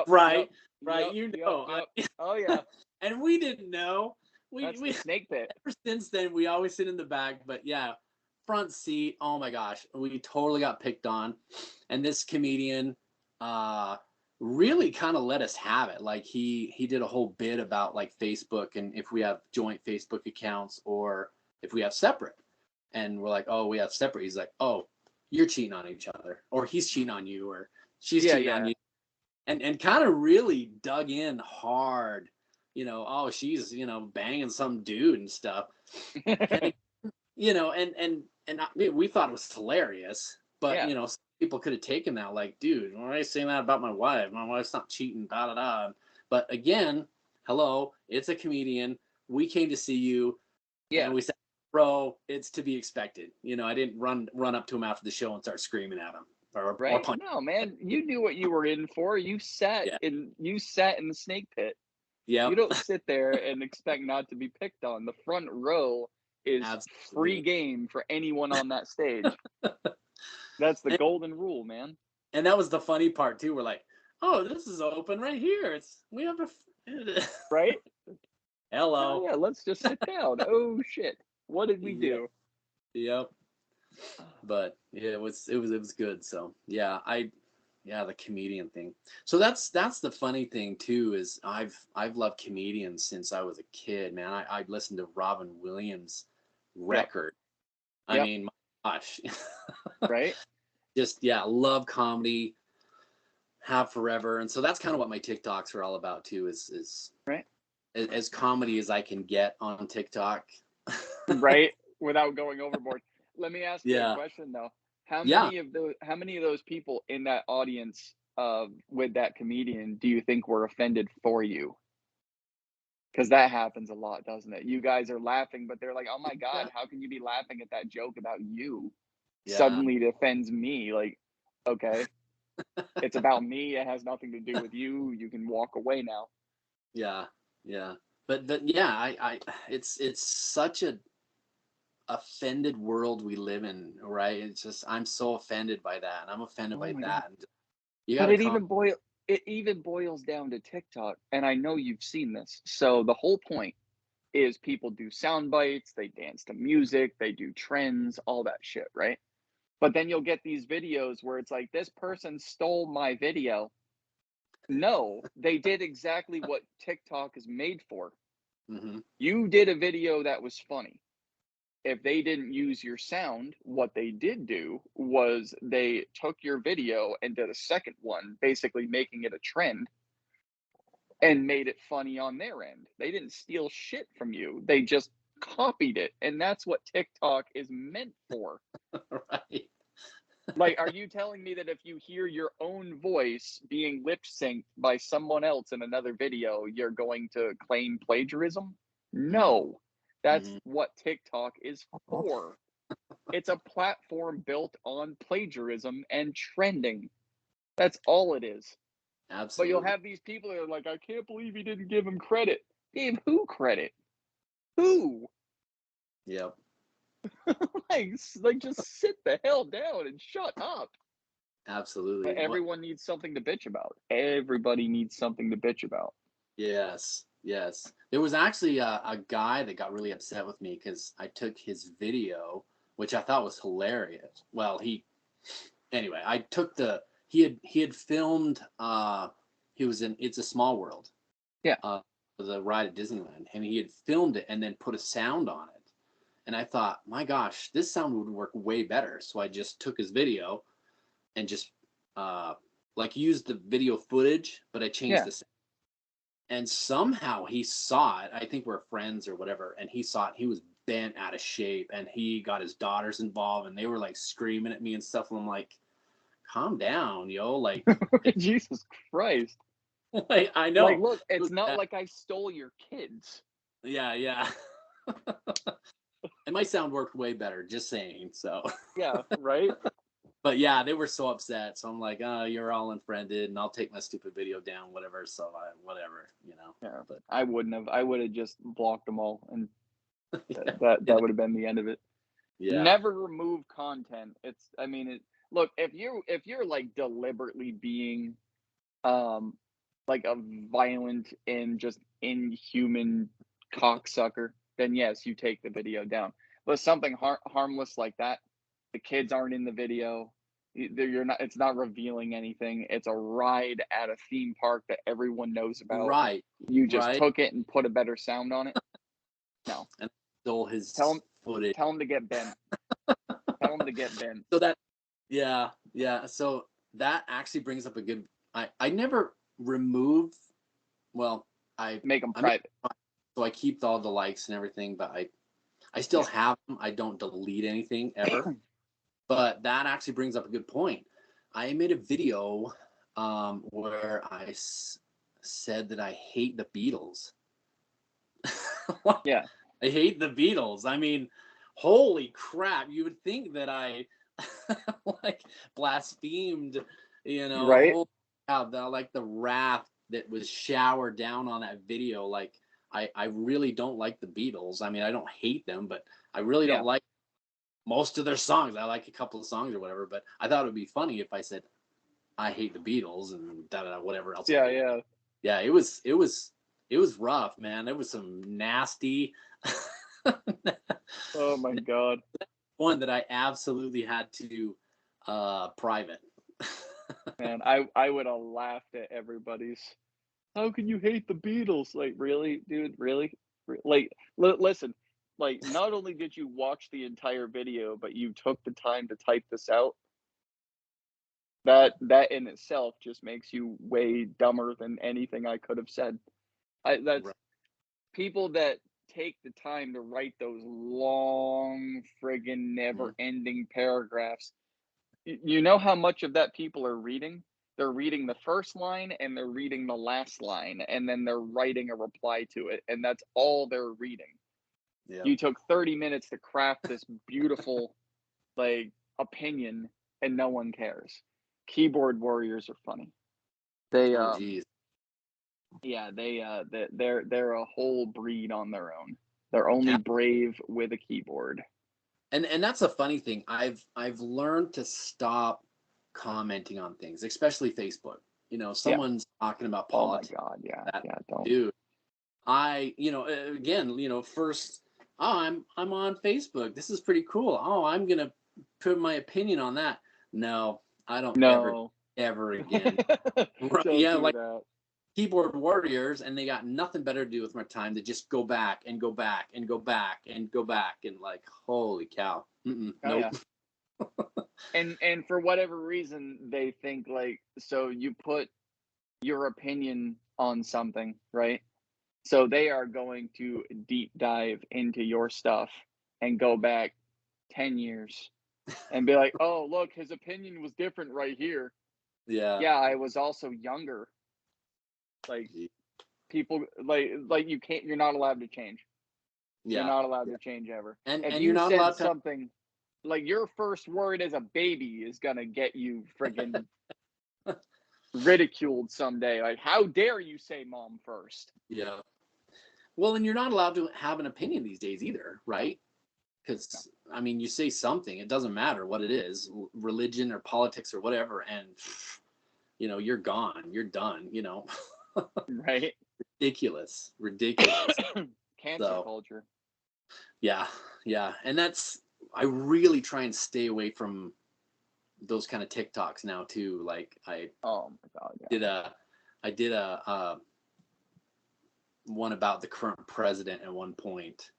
Right. Yep, You know. Yep. Oh yeah. And we didn't know. That's We the snake pit. ever since then we always sit in the back. But yeah, front seat. Oh my gosh, we totally got picked on. And this comedian really kind of let us have it. Like he did a whole bit about like Facebook and if we have joint Facebook accounts or if we have separate. And we're like, oh, we have separate. He's like, oh, you're cheating on each other, or he's cheating on you, or she's cheating on you. And kind of really dug in hard, you know, oh, she's, you know, banging some dude and stuff. And, you know, we thought it was hilarious, but, you know, some people could have taken that like, dude, why are you saying that about my wife? My wife's not cheating, da da da. But again, hello, it's a comedian. We came to see you. Yeah. And we said, bro, it's to be expected. You know, I didn't run up to him after the show and start screaming at him. Or no, man, you knew what you were in for. You sat in the snake pit. Yeah. You don't sit there and expect not to be picked on. The front row is free game for anyone on that stage. That's the golden rule, man. And that was the funny part too. We're like, oh, this is open right here. We have a right. Hello. Oh, yeah, let's just sit down. Oh shit, what did we do? Yep. But yeah, it was good. So yeah, the comedian thing. So that's the funny thing too is I've loved comedians since I was a kid, man. I listened to Robin Williams record. I mean, my gosh. Right. Just love comedy, have forever. And so that's kind of what my TikToks are all about too, is right. As comedy as I can get on TikTok. Right. Without going overboard. Let me ask you a question though. How many of those people in that audience with that comedian do you think were offended for you? Because that happens a lot, doesn't it? You guys are laughing, but they're like, "Oh my god, how can you be laughing at that joke about you?" Yeah. Suddenly it offends me. Like, okay, it's about me. It has nothing to do with you. You can walk away now. Yeah. But yeah, I it's such a offended world we live in, right? It's just I'm so offended by that, and I'm offended by that. And it even boils down to TikTok, and I know you've seen this. So the whole point is people do sound bites, they dance to music, they do trends, all that shit, right? But then you'll get these videos where it's like, this person stole my video. No, they did exactly what TikTok is made for. Mm-hmm. You did a video that was funny. If they didn't use your sound, what they did do was they took your video and did a second one, basically making it a trend and made it funny on their end. They didn't steal shit from you. They just copied it. And that's what TikTok is meant for. Right. Like, are you telling me that if you hear your own voice being lip synced by someone else in another video, you're going to claim plagiarism? No. That's what TikTok is for. It's a platform built on plagiarism and trending. That's all it is. But you'll Absolutely. have these people that are like, I can't believe he didn't give him credit. Gave who credit? Who? Yep. like just sit the hell down and shut up. Absolutely. But everyone needs something to bitch about. Everybody needs something to bitch about. Yes. Yes. There was actually a guy that got really upset with me because I took his video, which I thought was hilarious. Well, anyway, I took he had filmed he was in It's a Small World. Yeah. The ride at Disneyland, and he had filmed it and then put a sound on it. And I thought, my gosh, this sound would work way better. So I just took his video and just like used the video footage, but I changed Yeah. the sound. And somehow he saw it. I think we're friends or whatever, and he saw it. He was bent out of shape, and he got his daughters involved, and they were like screaming at me and stuff. And I'm like, calm down, yo. Like, Jesus Christ. like I Like, know. look, it's not like I stole your kids. Yeah, yeah. And my sound worked way better, just saying. So Yeah, right? but yeah, they were so upset. So I'm like, oh, you're all unfriended, and I'll take my stupid video down, whatever. So whatever, you know. Yeah. But I wouldn't have. I would have just blocked them all, and yeah, that would have been the end of it. yeah, Never remove content. I mean, look, if you're like deliberately being like a violent and just inhuman cocksucker, then yes, you take the video down. But something harmless like that, the kids aren't in the video. You're not. It's not revealing anything. It's a ride at a theme park that everyone knows about. right, You just right. took it and put a better sound on it. No, And stole tell his him. footage. Tell him to get bent. Tell him to get bent. So that, yeah, yeah. So that actually brings up a good. I never remove. Well, Make them I mean, private. so I keep all the likes and everything, but I still have them. I don't delete anything ever. But that actually brings up a good point. I made a video where I said that I hate the Beatles. Yeah. I hate the Beatles. I mean, holy crap! You would think that I like blasphemed, you know, Right. holy cow, like the wrath that was showered down on that video. Like, I really don't like the Beatles. I mean, I don't hate them, but I really Yeah. don't like most of their songs. I like a couple of songs or whatever, but I thought it would be funny if I said I hate the Beatles and whatever else. Yeah. Yeah. Yeah, it was rough, man. There was some nasty Oh my God. one that I absolutely had to private. Man, I would have laughed at everybody's. How can you hate the Beatles? Like, really, dude? Really? Like, listen. Like, not only did you watch the entire video, but you took the time to type this out. That in itself just makes you way dumber than anything I could have said. That's Right. people that take the time to write those long, friggin' never-ending paragraphs. You know how much of that people are reading? They're reading the first line and they're reading the last line, and then they're writing a reply to it, and that's all they're reading. Yeah. You took 30 minutes to craft this beautiful, like, opinion, and no one cares. Keyboard warriors are funny. They Oh, geez. yeah, they're a whole breed on their own. They're only brave with a keyboard. And that's a funny thing. I've learned to stop commenting on things, especially Facebook. You know, Yeah. someone's talking about Oh my politics. God. Yeah. That Yeah. Don't. dude, again, first, oh, I'm on Facebook. This is pretty cool. Oh, I'm gonna put my opinion on that. No, I don't No. ever again. Don't Yeah, do like that. keyboard warriors, and they got nothing better to do with my time to just go back and go back and go back and go back and like, holy cow. Oh Nope. yeah. And for whatever reason, they think like, so you put your opinion on something, right? So they are going to deep dive into your stuff and go back 10 years and be like, oh, look, his opinion was different right here. Yeah. Yeah, I was also younger. Like, people, like you're not allowed to change. You're Yeah. not allowed to change ever. And If you're you not said allowed to something, like your first word as a baby is gonna get you friggin' ridiculed someday. Like, how dare you say mom first? Yeah. Well, and you're not allowed to have an opinion these days either, right? Because I mean, you say something, it doesn't matter what it is, religion or politics or whatever, and you're gone, you're done. Right? Ridiculous. Cancel So culture. yeah, yeah, and I really try and stay away from those kind of TikToks now too. Like Oh my god, I did a one about the current president at one point.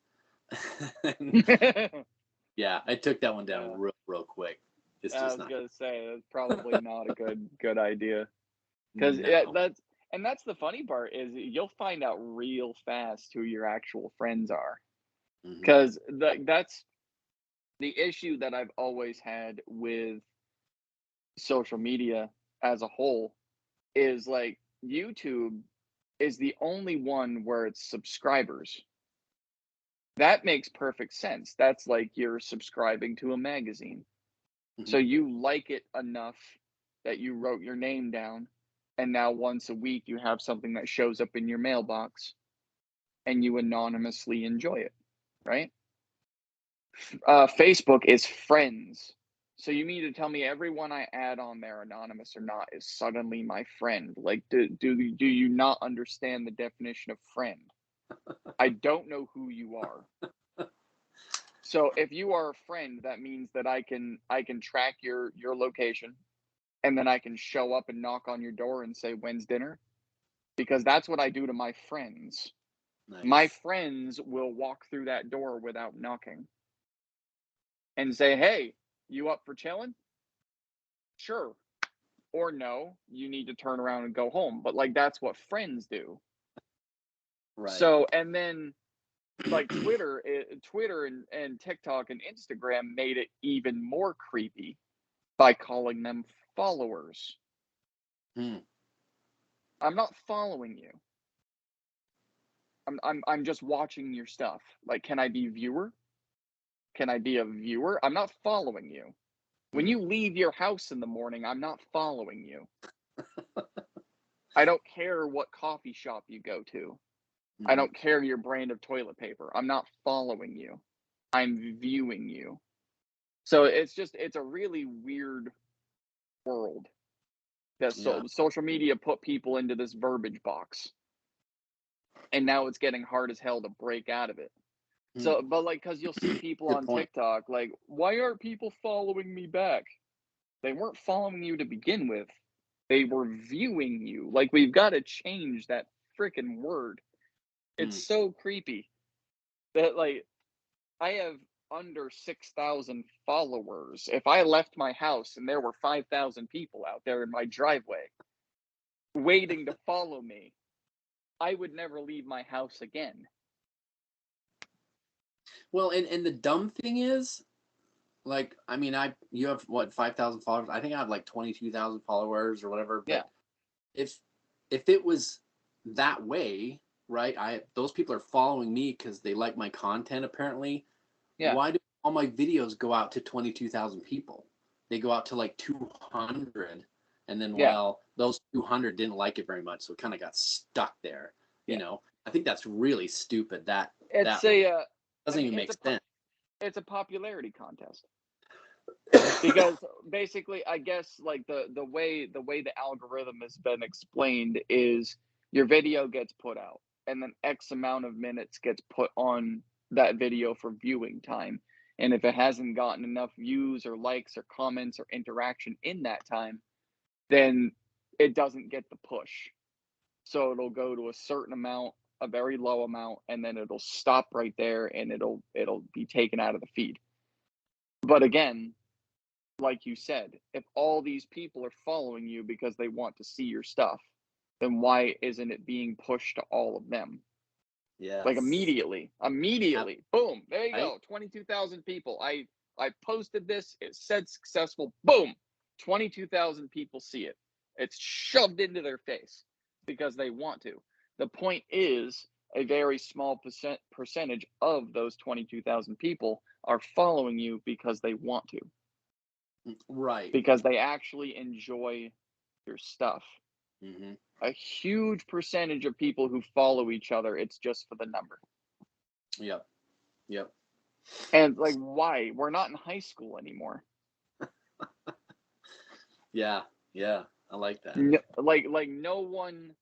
yeah. Yeah, I took that one down real quick. It's I just was not. gonna say that's probably not a good idea. Because No. that's the funny part is you'll find out real fast who your actual friends are. Hmm. Because that's the issue that I've always had with social media as a whole is like YouTube is the only one where it's subscribers. That makes perfect sense. That's like you're subscribing to a magazine. Hmm. So you like it enough that you wrote your name down, and now once a week you have something that shows up in your mailbox and you anonymously enjoy it, right? Facebook is friends. So you mean to tell me everyone I add on there, anonymous or not, is suddenly my friend? Like, do you not understand the definition of friend? I don't know who you are. So if you are a friend, that means that I can track your location, and then I can show up and knock on your door and say when's dinner, because that's what I do to my friends. My Nice. friends will walk through that door without knocking and say, "Hey, you up for chilling?" Sure. Or no, you need to turn around and go home. But like that's what friends do. Right. So and then like Twitter and TikTok and Instagram made it even more creepy by calling them followers. Hmm. I'm not following you. I'm just watching your stuff. Like, can I be viewer? Can I be a viewer? I'm not following you. When Hmm. you leave your house in the morning, I'm not following you. I don't care what coffee shop you go to. I Hmm. don't care your brand of toilet paper. I'm not following you. I'm viewing you. So it's a really weird world that Yeah. social media put people into this verbiage box. And now it's getting hard as hell to break out of it. Hmm. So, but like, cause you'll see people Good on point. TikTok, like, why aren't people following me back? They weren't following you to begin with. They were viewing you. Like, we've got to change that freaking word. It's Hmm. so creepy that, like, I have under 6,000 followers. If I left my house and there were 5,000 people out there in my driveway waiting to follow me, I would never leave my house again. Well, and the dumb thing is, like, I mean, you have what, 5,000 followers? I think I have like 22,000 followers or whatever. Yeah, But if if it was that way, right? Those people are following me because they like my content. Apparently, yeah, why do all my videos go out to 22,000 people? They go out to like 200, and then yeah. those 200 didn't like it very much, so it kind of got stuck there. Yeah. I think that's really stupid. It's That a, I doesn't mean, even make sense. it's a popularity contest. Because basically, I guess like the way the algorithm has been explained is your video gets put out, and then X amount of minutes gets put on that video for viewing time. And if it hasn't gotten enough views or likes or comments or interaction in that time, then it doesn't get the push. So it'll go to a certain amount, a very low amount, and then it'll stop right there and it'll be taken out of the feed. But again, like you said, if all these people are following you because they want to see your stuff, then why isn't it being pushed to all of them? Like Yes. immediately, boom, there you Right? go, 22,000 people. I posted this, it said successful, boom, 22,000 people see it. It's shoved into their face because they want to. The point is, a very small percentage of those 22,000 people are following you because they want to, Right. because they actually enjoy your stuff. Mm-hmm. A huge percentage of people who follow each other, it's just for the number. Yep. Yep. And like, why? We're not in high school anymore. Yeah. Yeah. I like that. No, like no one.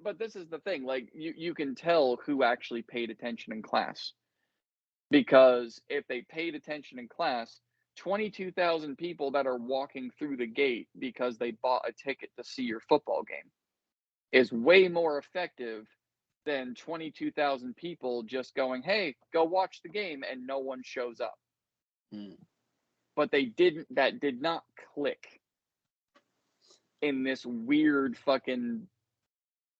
But this is the thing. Like you can tell who actually paid attention in class, because if they paid attention in class, 22,000 people that are walking through the gate because they bought a ticket to see your football game is way more effective than 22,000 people just going, "Hey, go watch the game," and no one shows up. Hmm. But that did not click in this weird fucking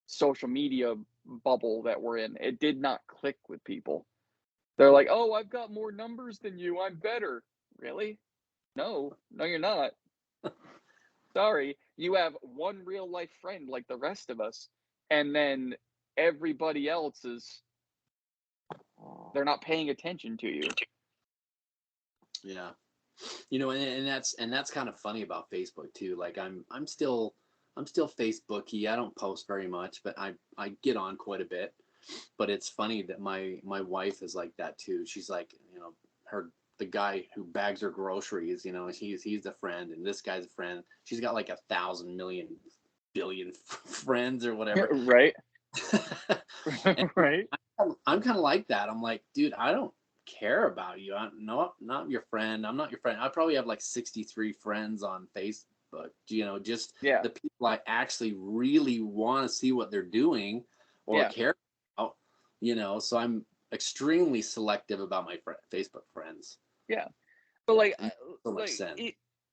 social media bubble that we're in. It did not click with people. They're like, "Oh, I've got more numbers than you. I'm better." Really? No, you're not. Sorry. You have one real life friend like the rest of us, and then everybody else is, they're not paying attention to you. Yeah. And that's kind of funny about Facebook too. Like I'm still Facebooky. I don't post very much, but I get on quite a bit. But it's funny that my wife is like that too. She's like, the guy who bags her groceries, he's a friend, and this guy's a friend. She's got like 1,000 million billion friends or whatever. Right? And Right? I'm kind of like that. I'm like, dude, I don't care about you. I'm not your friend. I'm not your friend. I probably have like 63 friends on Facebook. Just Yeah. the people I actually really want to see what they're doing or Yeah. care about. So I'm extremely selective about my Facebook friends. Yeah. But Yeah, like, it makes so much sense.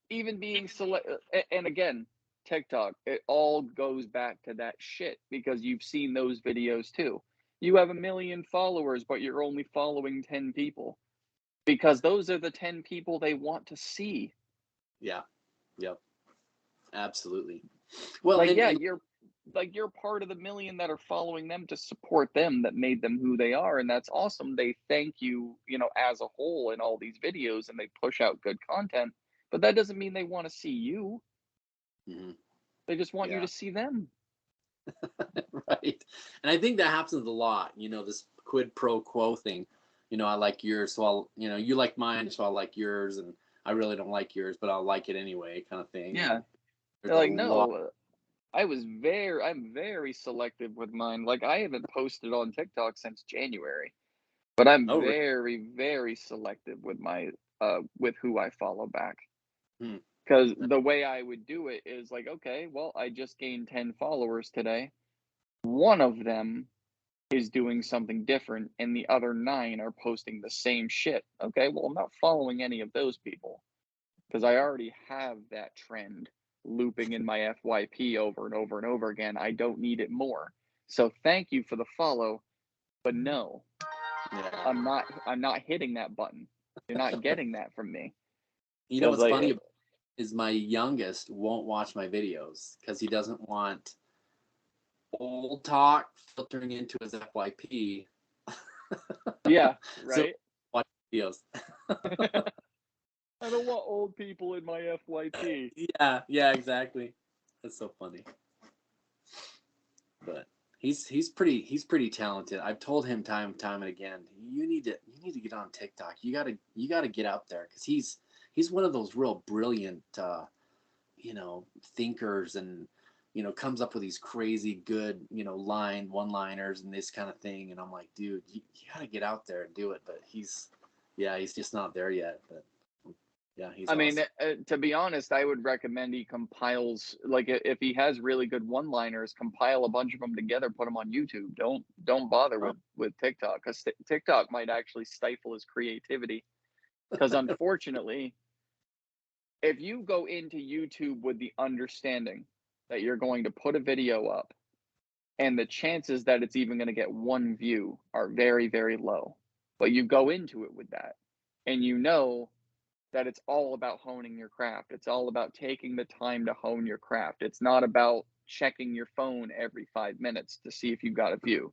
even being select, and again, TikTok, it all goes back to that shit, because you've seen those videos too. You have 1 million followers, but you're only following 10 people because those are the 10 people they want to see. Yeah. Yep. Absolutely. Well, Like, yeah, and you're part of the million that are following them to support them, that made them who they are, and that's awesome. They thank you, as a whole, in all these videos, and they push out good content, but that doesn't mean they want to see you. mhm, They just want you yeah. to see them. Right. And I think that happens a lot, this quid pro quo thing. I like yours, so you like mine, so I'll like yours, and I really don't like yours, but I'll like it anyway, kind of thing. Yeah. And there's They're a like, lot. no, I'm very selective with mine. Like, I haven't posted on TikTok since January, but I'm Oh, really? very, very selective with with who I follow back. Hmm. Because the way I would do it is like, okay, well, I just gained 10 followers today. One of them is doing something different, and the other 9 are posting the same shit. Okay, well, I'm not following any of those people, because I already have that trend looping in my FYP over and over and over again. I don't need it more. So thank you for the follow, but no, Yeah. I'm not hitting that button. You're not getting that from me. Because What's like, funny is my youngest won't watch my videos because he doesn't want old talk filtering into his FYP. yeah, So right. watch videos. I don't want old people in my FYP. Yeah, exactly. That's so funny. But he's pretty talented. I've told him time and again, you need to get on TikTok. You gotta get out there because he's one of those real brilliant thinkers, and comes up with these crazy good one liners and this kind of thing. And I'm like, dude, you gotta get out there and do it. But he's just not there yet. But yeah, he's I mean, awesome. to be honest, I would recommend he compiles, like, if he has really good one-liners, compile a bunch of them together, put them on YouTube. Don't bother Oh, with TikTok, because TikTok might actually stifle his creativity. Because unfortunately, if you go into YouTube with the understanding that you're going to put a video up, and the chances that it's even going to get one view are very, very low, but you go into it with that, and that it's all about honing your craft. It's all about taking the time to hone your craft. It's not about checking your phone every 5 minutes to see if you've got a view.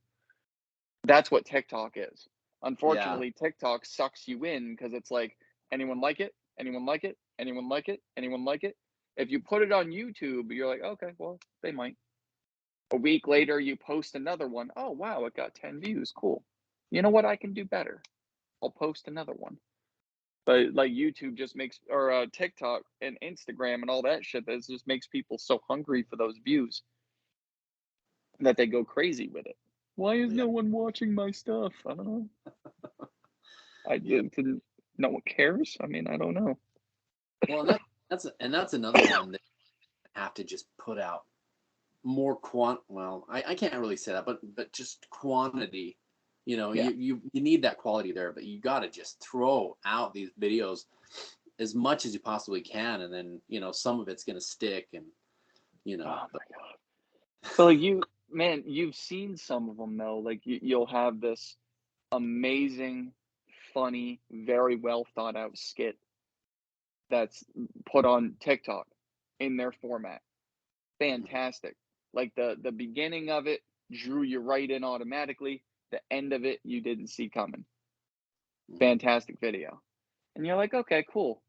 That's what TikTok is. Yeah. Unfortunately, TikTok sucks you in because it's like, anyone like it? Anyone like it? Anyone like it? Anyone like it? If you put it on YouTube, you're like, okay, well, they might. A week later, you post another one. Oh, wow, it got 10 views. Cool. You know what? I can do better. I'll post another one. But like YouTube just makes, or TikTok and Instagram and all that shit, that just makes people so hungry for those views that they go crazy with it. Why is Yeah. no one watching my stuff? I don't know. I Yeah. didn't. No one cares. I mean, I don't know. Well, that's another one that I have to just put out more well, I can't really say that, but just quantity. You know, Yeah. you need that quality there, but you got to just throw out these videos as much as you possibly can, and then some of it's gonna stick, and Oh but my god. But like man, you've seen some of them though. Like you'll have this amazing, funny, very well thought out skit that's put on TikTok in their format. Mhm. Fantastic. Like the beginning of it drew you right in automatically. The end of it you didn't see coming. Mhm. Fantastic video. And you're like, okay, cool.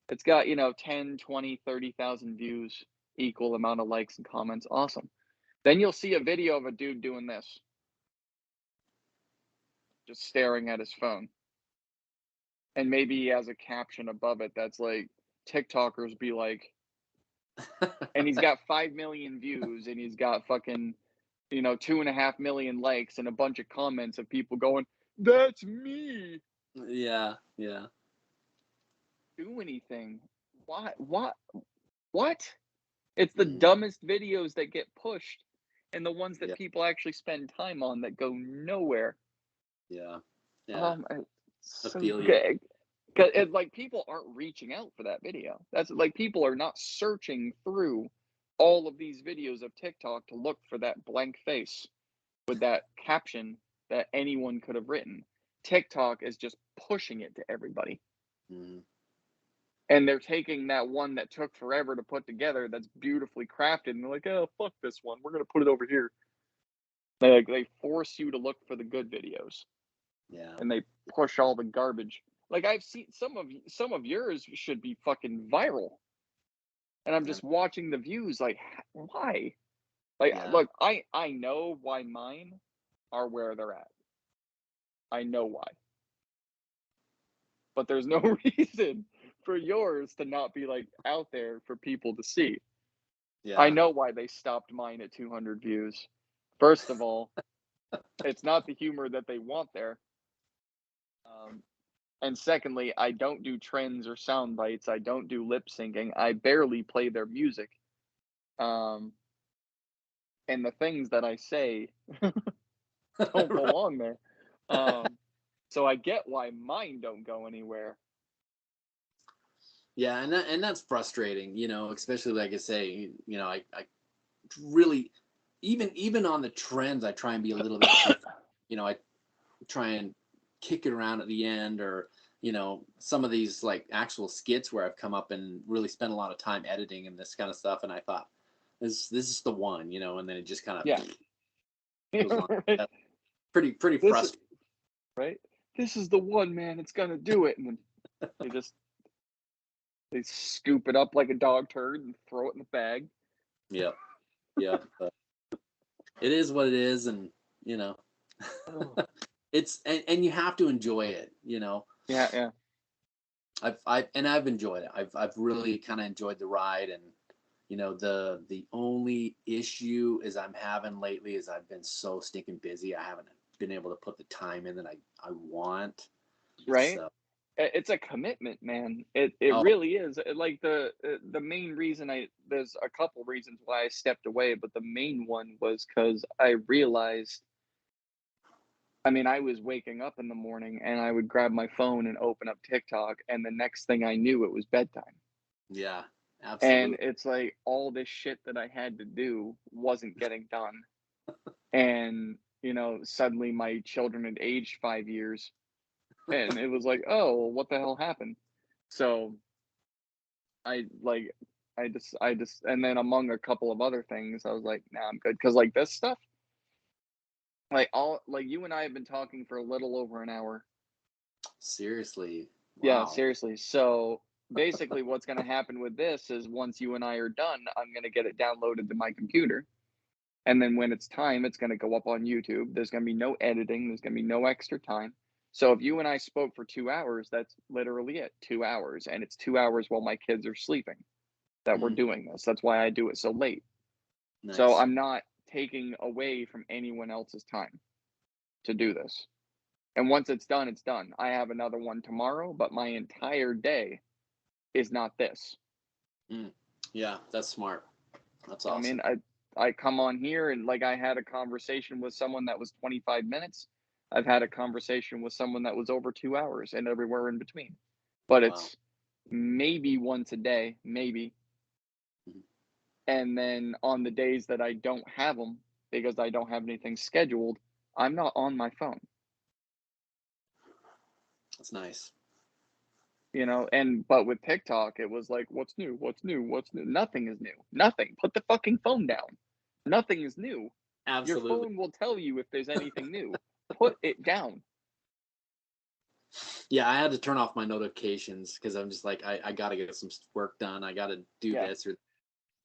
It's got, 10, 20, 30,000 views, equal amount of likes and comments. Awesome. Then you'll see a video of a dude doing this, just staring at his phone. And maybe he has a caption above it that's like, TikTokers be like, and he's got 5 million views and he's got fucking, 2.5 million likes and a bunch of comments of people going, that's me. Yeah, yeah, Do anything. Why? What? It's the mhm, dumbest videos that get pushed and the ones that yeah, people actually spend time on that go nowhere. yeah, yeah. It's I so feel you. good. 'Cause it's like people aren't reaching out for that video. That's like people are not searching through all of these videos of TikTok to look for that blank face with that caption that anyone could have written. TikTok is just pushing it to everybody. Mhm. And they're taking that one that took forever to put together that's beautifully crafted and they're like, oh, fuck this one. We're going to put it over here. They force you to look for the good videos Yeah, and they push all the garbage. Like I've seen some of yours should be fucking viral. And I'm and just watching the views like why? Like yeah, look, I know why mine are where they're at. I know why. But there's no reason for yours to not be like out there for people to see. I yeah. know why they stopped mine at 200 views. First of all, it's not the humor that they want there. Um, and secondly, I don't do trends or sound bites. I don't do lip syncing. I barely play their music. Um, and the things that I say don't Right. belong there. Um, so I get why mine don't go anywhere. Yeah, and that's frustrating, especially like I say, I really even on the trends, I try and be a little bit different. I try and kick it around at the end, or some of these like actual skits where I've come up and really spent a lot of time editing and this kind of stuff, and I thought this is the one, and then it just kind of Yeah. goes on. Right. That's pretty This is frustrating. right. This is the one, man. It's gonna do it. And then they just they scoop it up like a dog turd and throw it in the bag. Yep, yep. But it is what it is, and you know, Oh. and you have to enjoy it. Yeah, yeah. I've enjoyed it. I've really kind of enjoyed the ride, and the only issue is I'm having lately is I've been so stinking busy. I haven't been able to put the time in that I want. Right? So It's a commitment, man. It oh really is. Like the main reason there's a couple reasons why I stepped away, but the main one was because I realized. I mean, I was waking up in the morning and I would grab my phone and open up TikTok, and the next thing I knew, it was bedtime. yeah, And absolutely. it's like all this shit that I had to do wasn't getting done. And, suddenly my children had aged 5 years, and it was like, oh, what the hell happened? So I like, and then among a couple of other things, I was like, nah, I'm good. Cause like this stuff, like you and I have been talking for a little over an hour. Seriously. Yeah, Wow. seriously. So basically what's going to happen with this is once you and I are done, I'm going to get it downloaded to my computer. And then when it's time, it's going to go up on YouTube. There's going to be no editing, there's going to be no extra time. So if you and I spoke for 2 hours, that's literally it, 2 hours, and it's 2 hours while my kids are sleeping that we're Mm, doing this. That's why I do it so late. So nice. I'm not taking away from anyone else's time to do this. And once it's done, it's done. I have another one tomorrow, but my entire day is not this. Mm, yeah, that's smart. That's I mean, awesome. I come on here and like I had a conversation with someone that was 25 minutes. I've had a conversation with someone that was over 2 hours and everywhere in between. But Wow. it's maybe once a day, maybe. Mhm. And then on the days that I don't have them because I don't have anything scheduled, I'm not on my phone. That's nice. And but with TikTok, it was like, what's new? What's new? What's new? Nothing is new. Nothing. Put the fucking phone down. Nothing is new. Your Absolutely. phone will tell you if there's anything new. Put it down, Yeah, I had to turn off my notifications because I'm just like, I got to get some work done. I got to do yeah, this or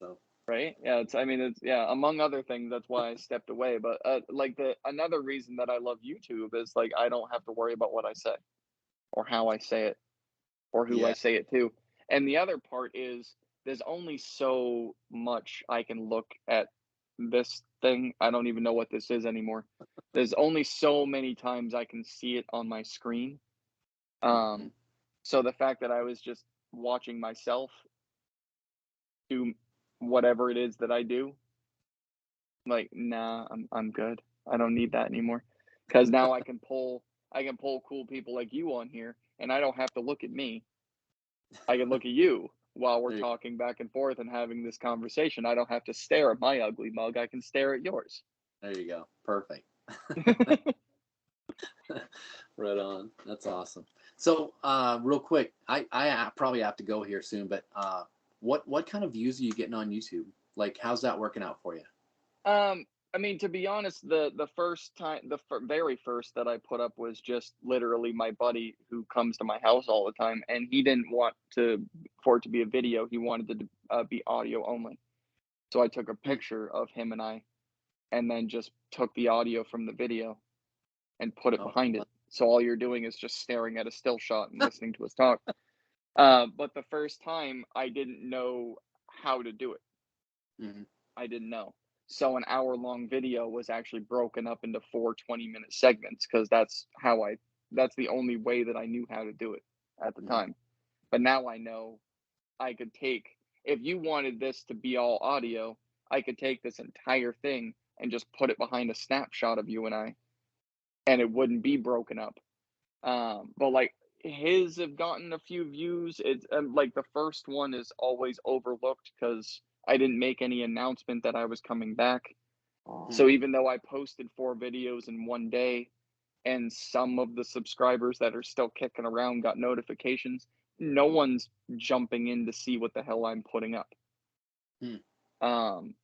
so. right? Yeah, I mean, it's yeah, among other things, that's why I stepped away. But like the another reason that I love YouTube is like I don't have to worry about what I say or how I say it or who I Yeah. say it to. And the other part is there's only so much I can look at this thing. I don't even know what this is anymore. There's only so many times I can see it on my screen. Hmm. Um, so the fact that I was just watching myself do whatever it is that I do, like, nah, I'm good. I don't need that anymore. Because now I can pull cool people like you on here, and I don't have to look at me. I can look at you while we're There you, talking back and forth and having this conversation. I don't have to stare at my ugly mug. I can stare at yours. there you go. Perfect. Right on. That's awesome. So, real quick, I probably have to go here soon, but what kind of views are you getting on YouTube? Like, how's that working out for you? I mean, to be honest, the first time, very first that I put up was just literally my buddy who comes to my house all the time, and he didn't want for it to be a video. He wanted it to be audio only. So I took a Hmm. picture of him and I, and then just took the audio from the video and put it Oh, behind it. So all you're doing is just staring at a still shot and listening to us talk. But the first time, I didn't know how to do it. hmm. I didn't know. So an hour-long video was actually broken up into 4 20-minute segments because that's the only way that I knew how to do it at the Hmm. time. But now I know I could take if you wanted this to be all audio, I could take this entire thing and just put it behind a snapshot of you and I, and it wouldn't be broken up. But like his have gotten a few views. It's like the first one is always overlooked because I didn't make any announcement that I was coming back. Hmm. So even though I posted 4 videos in one day, and some of the subscribers that are still kicking around got notifications, no one's jumping in to see what the hell I'm putting up. Hmm. Um,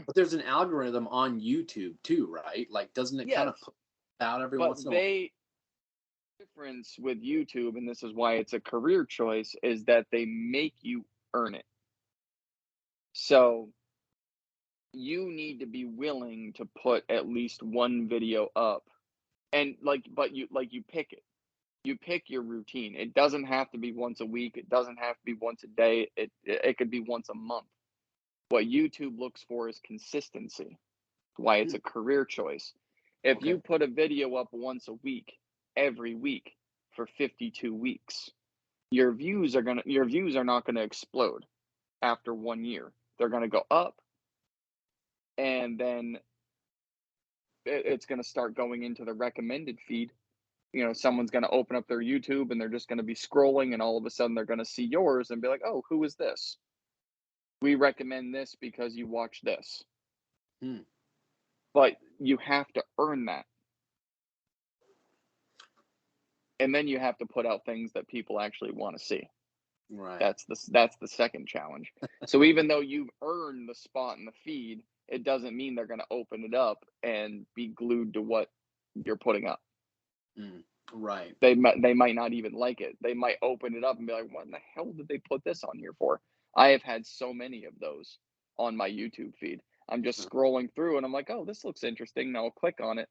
But there's an algorithm on YouTube too, right? Like, doesn't it kind of yes, put out every but once in a while? they difference with YouTube, and this is why it's a career choice, is that they make you earn it. So you need to be willing to put at least one video up, and but you pick it. You pick your routine. It doesn't have to be once a week. It doesn't have to be once a day. It could be once a month. What YouTube looks for is consistency. Why it's Hmm. a career choice. If Okay. you put a video up once a week, every week for 52 weeks, your views are not gonna explode after 1 year. They're gonna go up, and then it's gonna start going into the recommended feed. Someone's going to open up their YouTube and they're just going to be scrolling, and all of a sudden they're going to see yours and be like, "Oh, who is this? We recommend this because you watch this." Hmm. But you have to earn that. And then you have to put out things that people actually want to see. Right. That's the second challenge. So even though you've earned the spot in the feed, it doesn't mean they're going to open it up and be glued to what you're putting up. Right. They might not even like it. They might open it up and be like, "What in the hell did they put this on here for?" I have had so many of those on my YouTube feed. I'm just scrolling through and I'm like, "Oh, this looks interesting." And I'll click on it.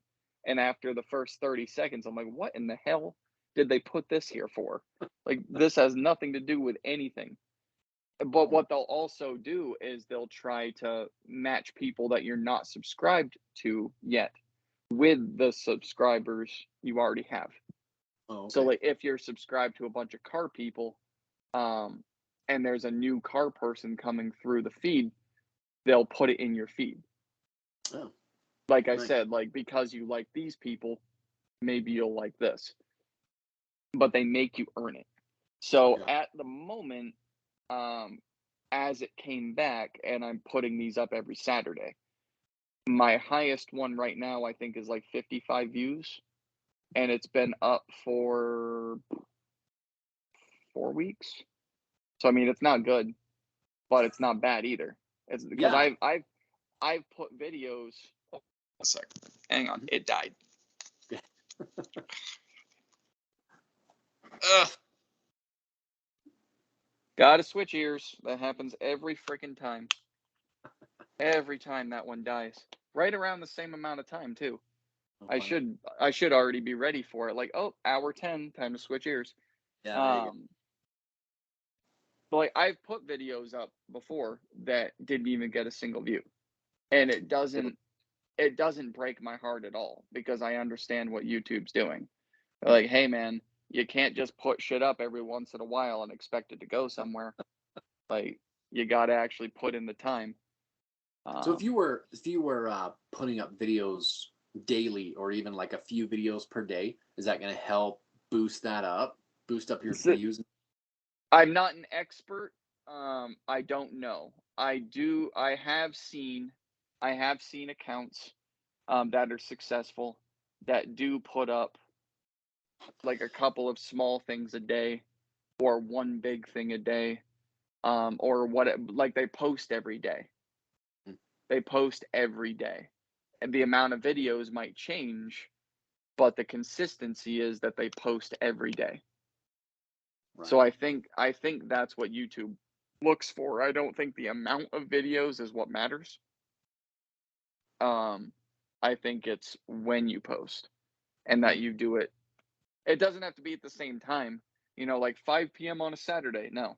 And after the first 30 seconds, I'm like, "What in the hell did they put this here for?" Like, this has nothing to do with anything. But what they'll also do is they'll try to match people that you're not subscribed to yet with the subscribers you already have. Oh, So okay. like if you're subscribed to a bunch of car people, and there's a new car person coming through the feed, they'll put it in your feed. Oh, Like I nice. said, like because you like these people, maybe you'll like this. But they make you earn it. So Yeah. at the moment, as it came back, and I'm putting these up every Saturday, my highest one right now I think is like 55 views, and it's been up for 4 weeks. So I mean, it's not good, but it's not bad either. It's because Yeah. I've put videos. Oh, a sec. Hang on, it died. Ugh. Gotta switch ears. That happens every freaking time. Every time that one dies. Right around the same amount of time too. Oh, I funny. should already be ready for it. Like, oh, hour 10, time to switch ears. Yeah, there you go. But like I've put videos up before that didn't even get a single view. And it doesn't break my heart at all because I understand what YouTube's doing. Like, hey man, you can't just put shit up every once in a while and expect it to go somewhere. Like, you got to actually put in the time. So if you were putting up videos daily or even like a few videos per day, is that going to help boost up your So views? I'm not an expert. I don't know. I have seen accounts that are successful that do put up like a couple of small things a day or one big thing a day, or like they post every day. Mm. They post every day, and the amount of videos might change, but the consistency is that they post every day. So Right. I think that's what YouTube looks for. I don't think the amount of videos is what matters. Um, I think it's when you post and that Hmm. you do it. It doesn't have to be at the same time, like 5 p.m. on a Saturday. No,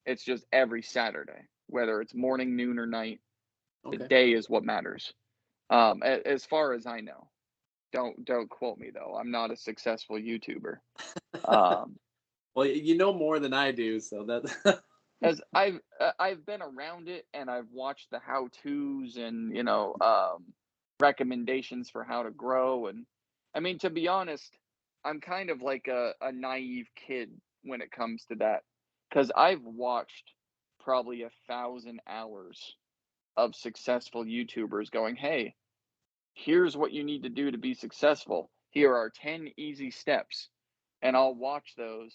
it's just every Saturday, whether it's morning, noon, or night. The Okay. day is what matters. As far as I know, don't quote me though. I'm not a successful YouTuber. Um, Well, you know more than I do, so that. as I've been around it and I've watched the how tos and recommendations for how to grow, and I mean, to be honest, I'm kind of like a naive kid when it comes to that because I've watched probably 1,000 hours of successful YouTubers going, hey, here's what you need to do to be successful. Here are 10 easy steps. And I'll watch those.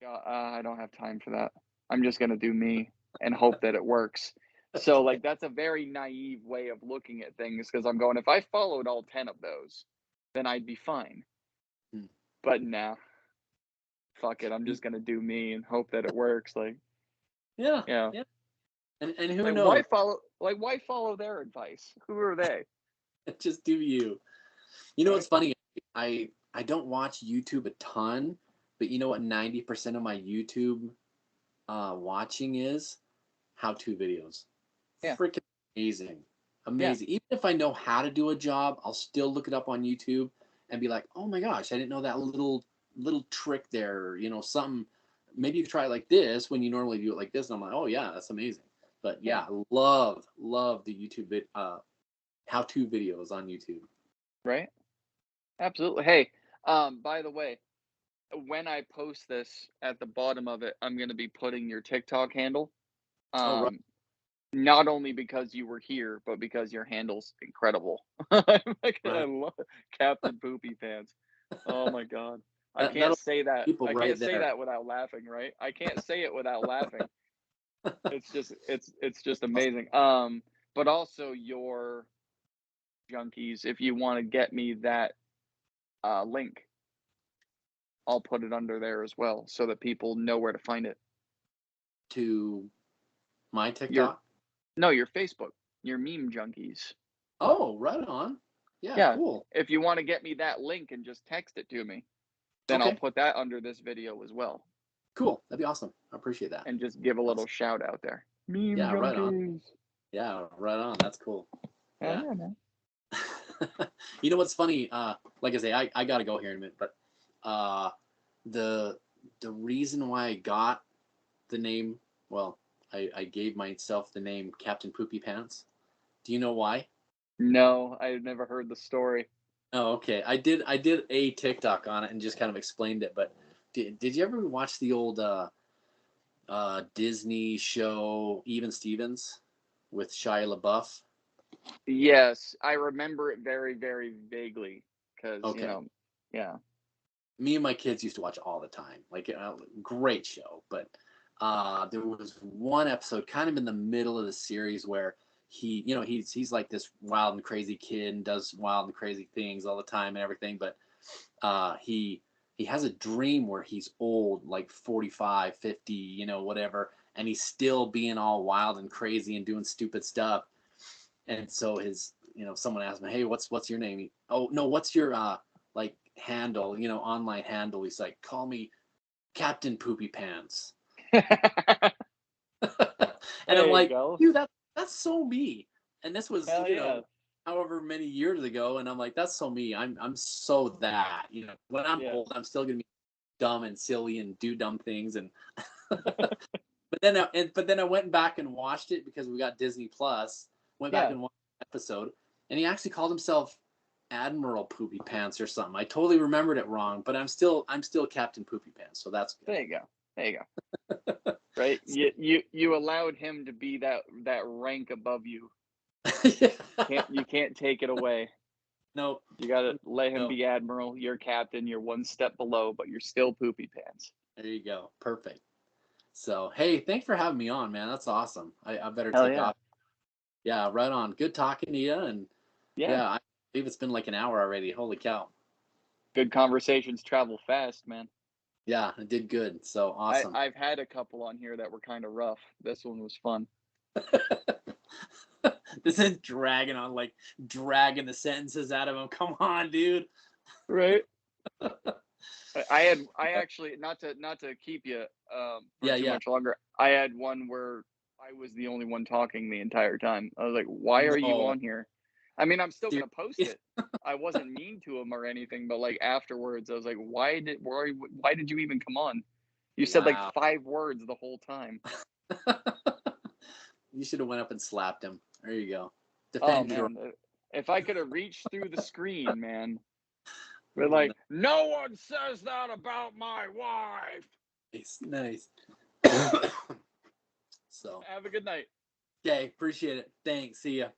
I don't have time for that. I'm just going to do me and hope that it works. So, like, that's a very naive way of looking at things because I'm going, if I followed all 10 of those, then I'd be fine. Hmm. But nah, fuck it. I'm just going to do me and hope that it works. Like, Yeah, yeah. yeah. And who Like, knows? why follow their advice? Who are they? Just do you. You know Right? what's funny? I don't watch YouTube a ton, but you know what 90% of my YouTube watching is? How-to videos. Yeah. Freaking amazing. Yeah. Amazing. Even if I know how to do a job, I'll still look it up on YouTube and be like, "Oh my gosh, I didn't know that little trick there, something maybe you could try it like this when you normally do it like this." And I'm like, "Oh yeah, that's amazing." But Yeah. yeah, love the YouTube how-to videos on YouTube. Right? Absolutely. Hey, by the way, when I post this at the bottom of it, I'm going to be putting your TikTok handle. Oh, right. Um, Not only because you were here, but because your handle's incredible. Like, I Right. love Captain Poopy Pants. Oh my God. I can't That'll say that. people I right can't say there. that without laughing, right? I can't say it without laughing. It's just amazing. but also your junkies. If you want to get me that link, I'll put it under there as well, so that people know where to find it. To my Your TikTok? No, your Facebook, your meme junkies. Oh, right on. Yeah, Yeah, cool. if you want to get me that link and just text it to me, then I'll Okay, put that under this video as well, cool. That'd be awesome. I appreciate that. and just give a little Awesome. shout out there. Meme Yeah, right on. junkies. Yeah, right on. That's cool. Hell Yeah. yeah, man. You know what's funny? Like I say, I gotta go here in a minute, but the reason why I got the name, well, I gave myself the name Captain Poopy Pants. Do you know why? No, I've never heard the story. Oh, okay. I did a TikTok on it and just kind of explained it. But did you ever watch the old Disney show Even Stevens with Shia LaBeouf? Yes, I remember it very, very vaguely because, Okay. yeah. Me and my kids used to watch all the time. Like, great show. But there was one episode kind of in the middle of the series where he's like this wild and crazy kid and does wild and crazy things all the time and everything. But he has a dream where he's old, like 45, 50, whatever, and he's still being all wild and crazy and doing stupid stuff. And so someone asked me, "Hey, what's your name?" Oh no, what's your like handle? Online handle. He's like, "Call me Captain Poopy Pants." And I'm There you like, go. dude, that's so me. And this was, Hell yeah. however many years ago, and I'm like, that's so me. I'm so that. When I'm Yeah. old, I'm still gonna be dumb and silly and do dumb things. And but then I went back and watched it because we got Disney Plus. Went back Yeah. and watched the episode, and he actually called himself Admiral Poopy Pants or something. I totally remembered it wrong, but I'm still Captain Poopy Pants, so that's good. There you go. There you go. Right? You allowed him to be that rank above you. You can't take it away. No, You gotta let him no. be admiral. You're captain. You're one step below, but you're still Poopy Pants. There you go. Perfect. So, hey, thanks for having me on, man. That's awesome. I better Hell take yeah. off. Yeah, right on. Good talking to you. And Yeah. yeah, I believe it's been like an hour already. Holy cow. Good conversations travel fast, man. Yeah, I did good. So awesome. I've had a couple on here that were kind of rough. This one was fun. This is dragging on, like dragging the sentences out of him. Come on, dude. Right. I actually, not to keep you for too Yeah. much longer. I had one where I was the only one talking the entire time. I was like, "Why are you No. on here?" I mean, I'm still Dude. gonna post it. I wasn't mean to him or anything, but like afterwards, I was like, why did you even come on? You said like Wow. 5 words the whole time." You should have went up and slapped him. There you go. Oh Defend your. man, if I could have reached through the screen, man. But Oh, like, no one says that about my wife. nice. So, Have a good night. okay, appreciate it. Thanks. See ya.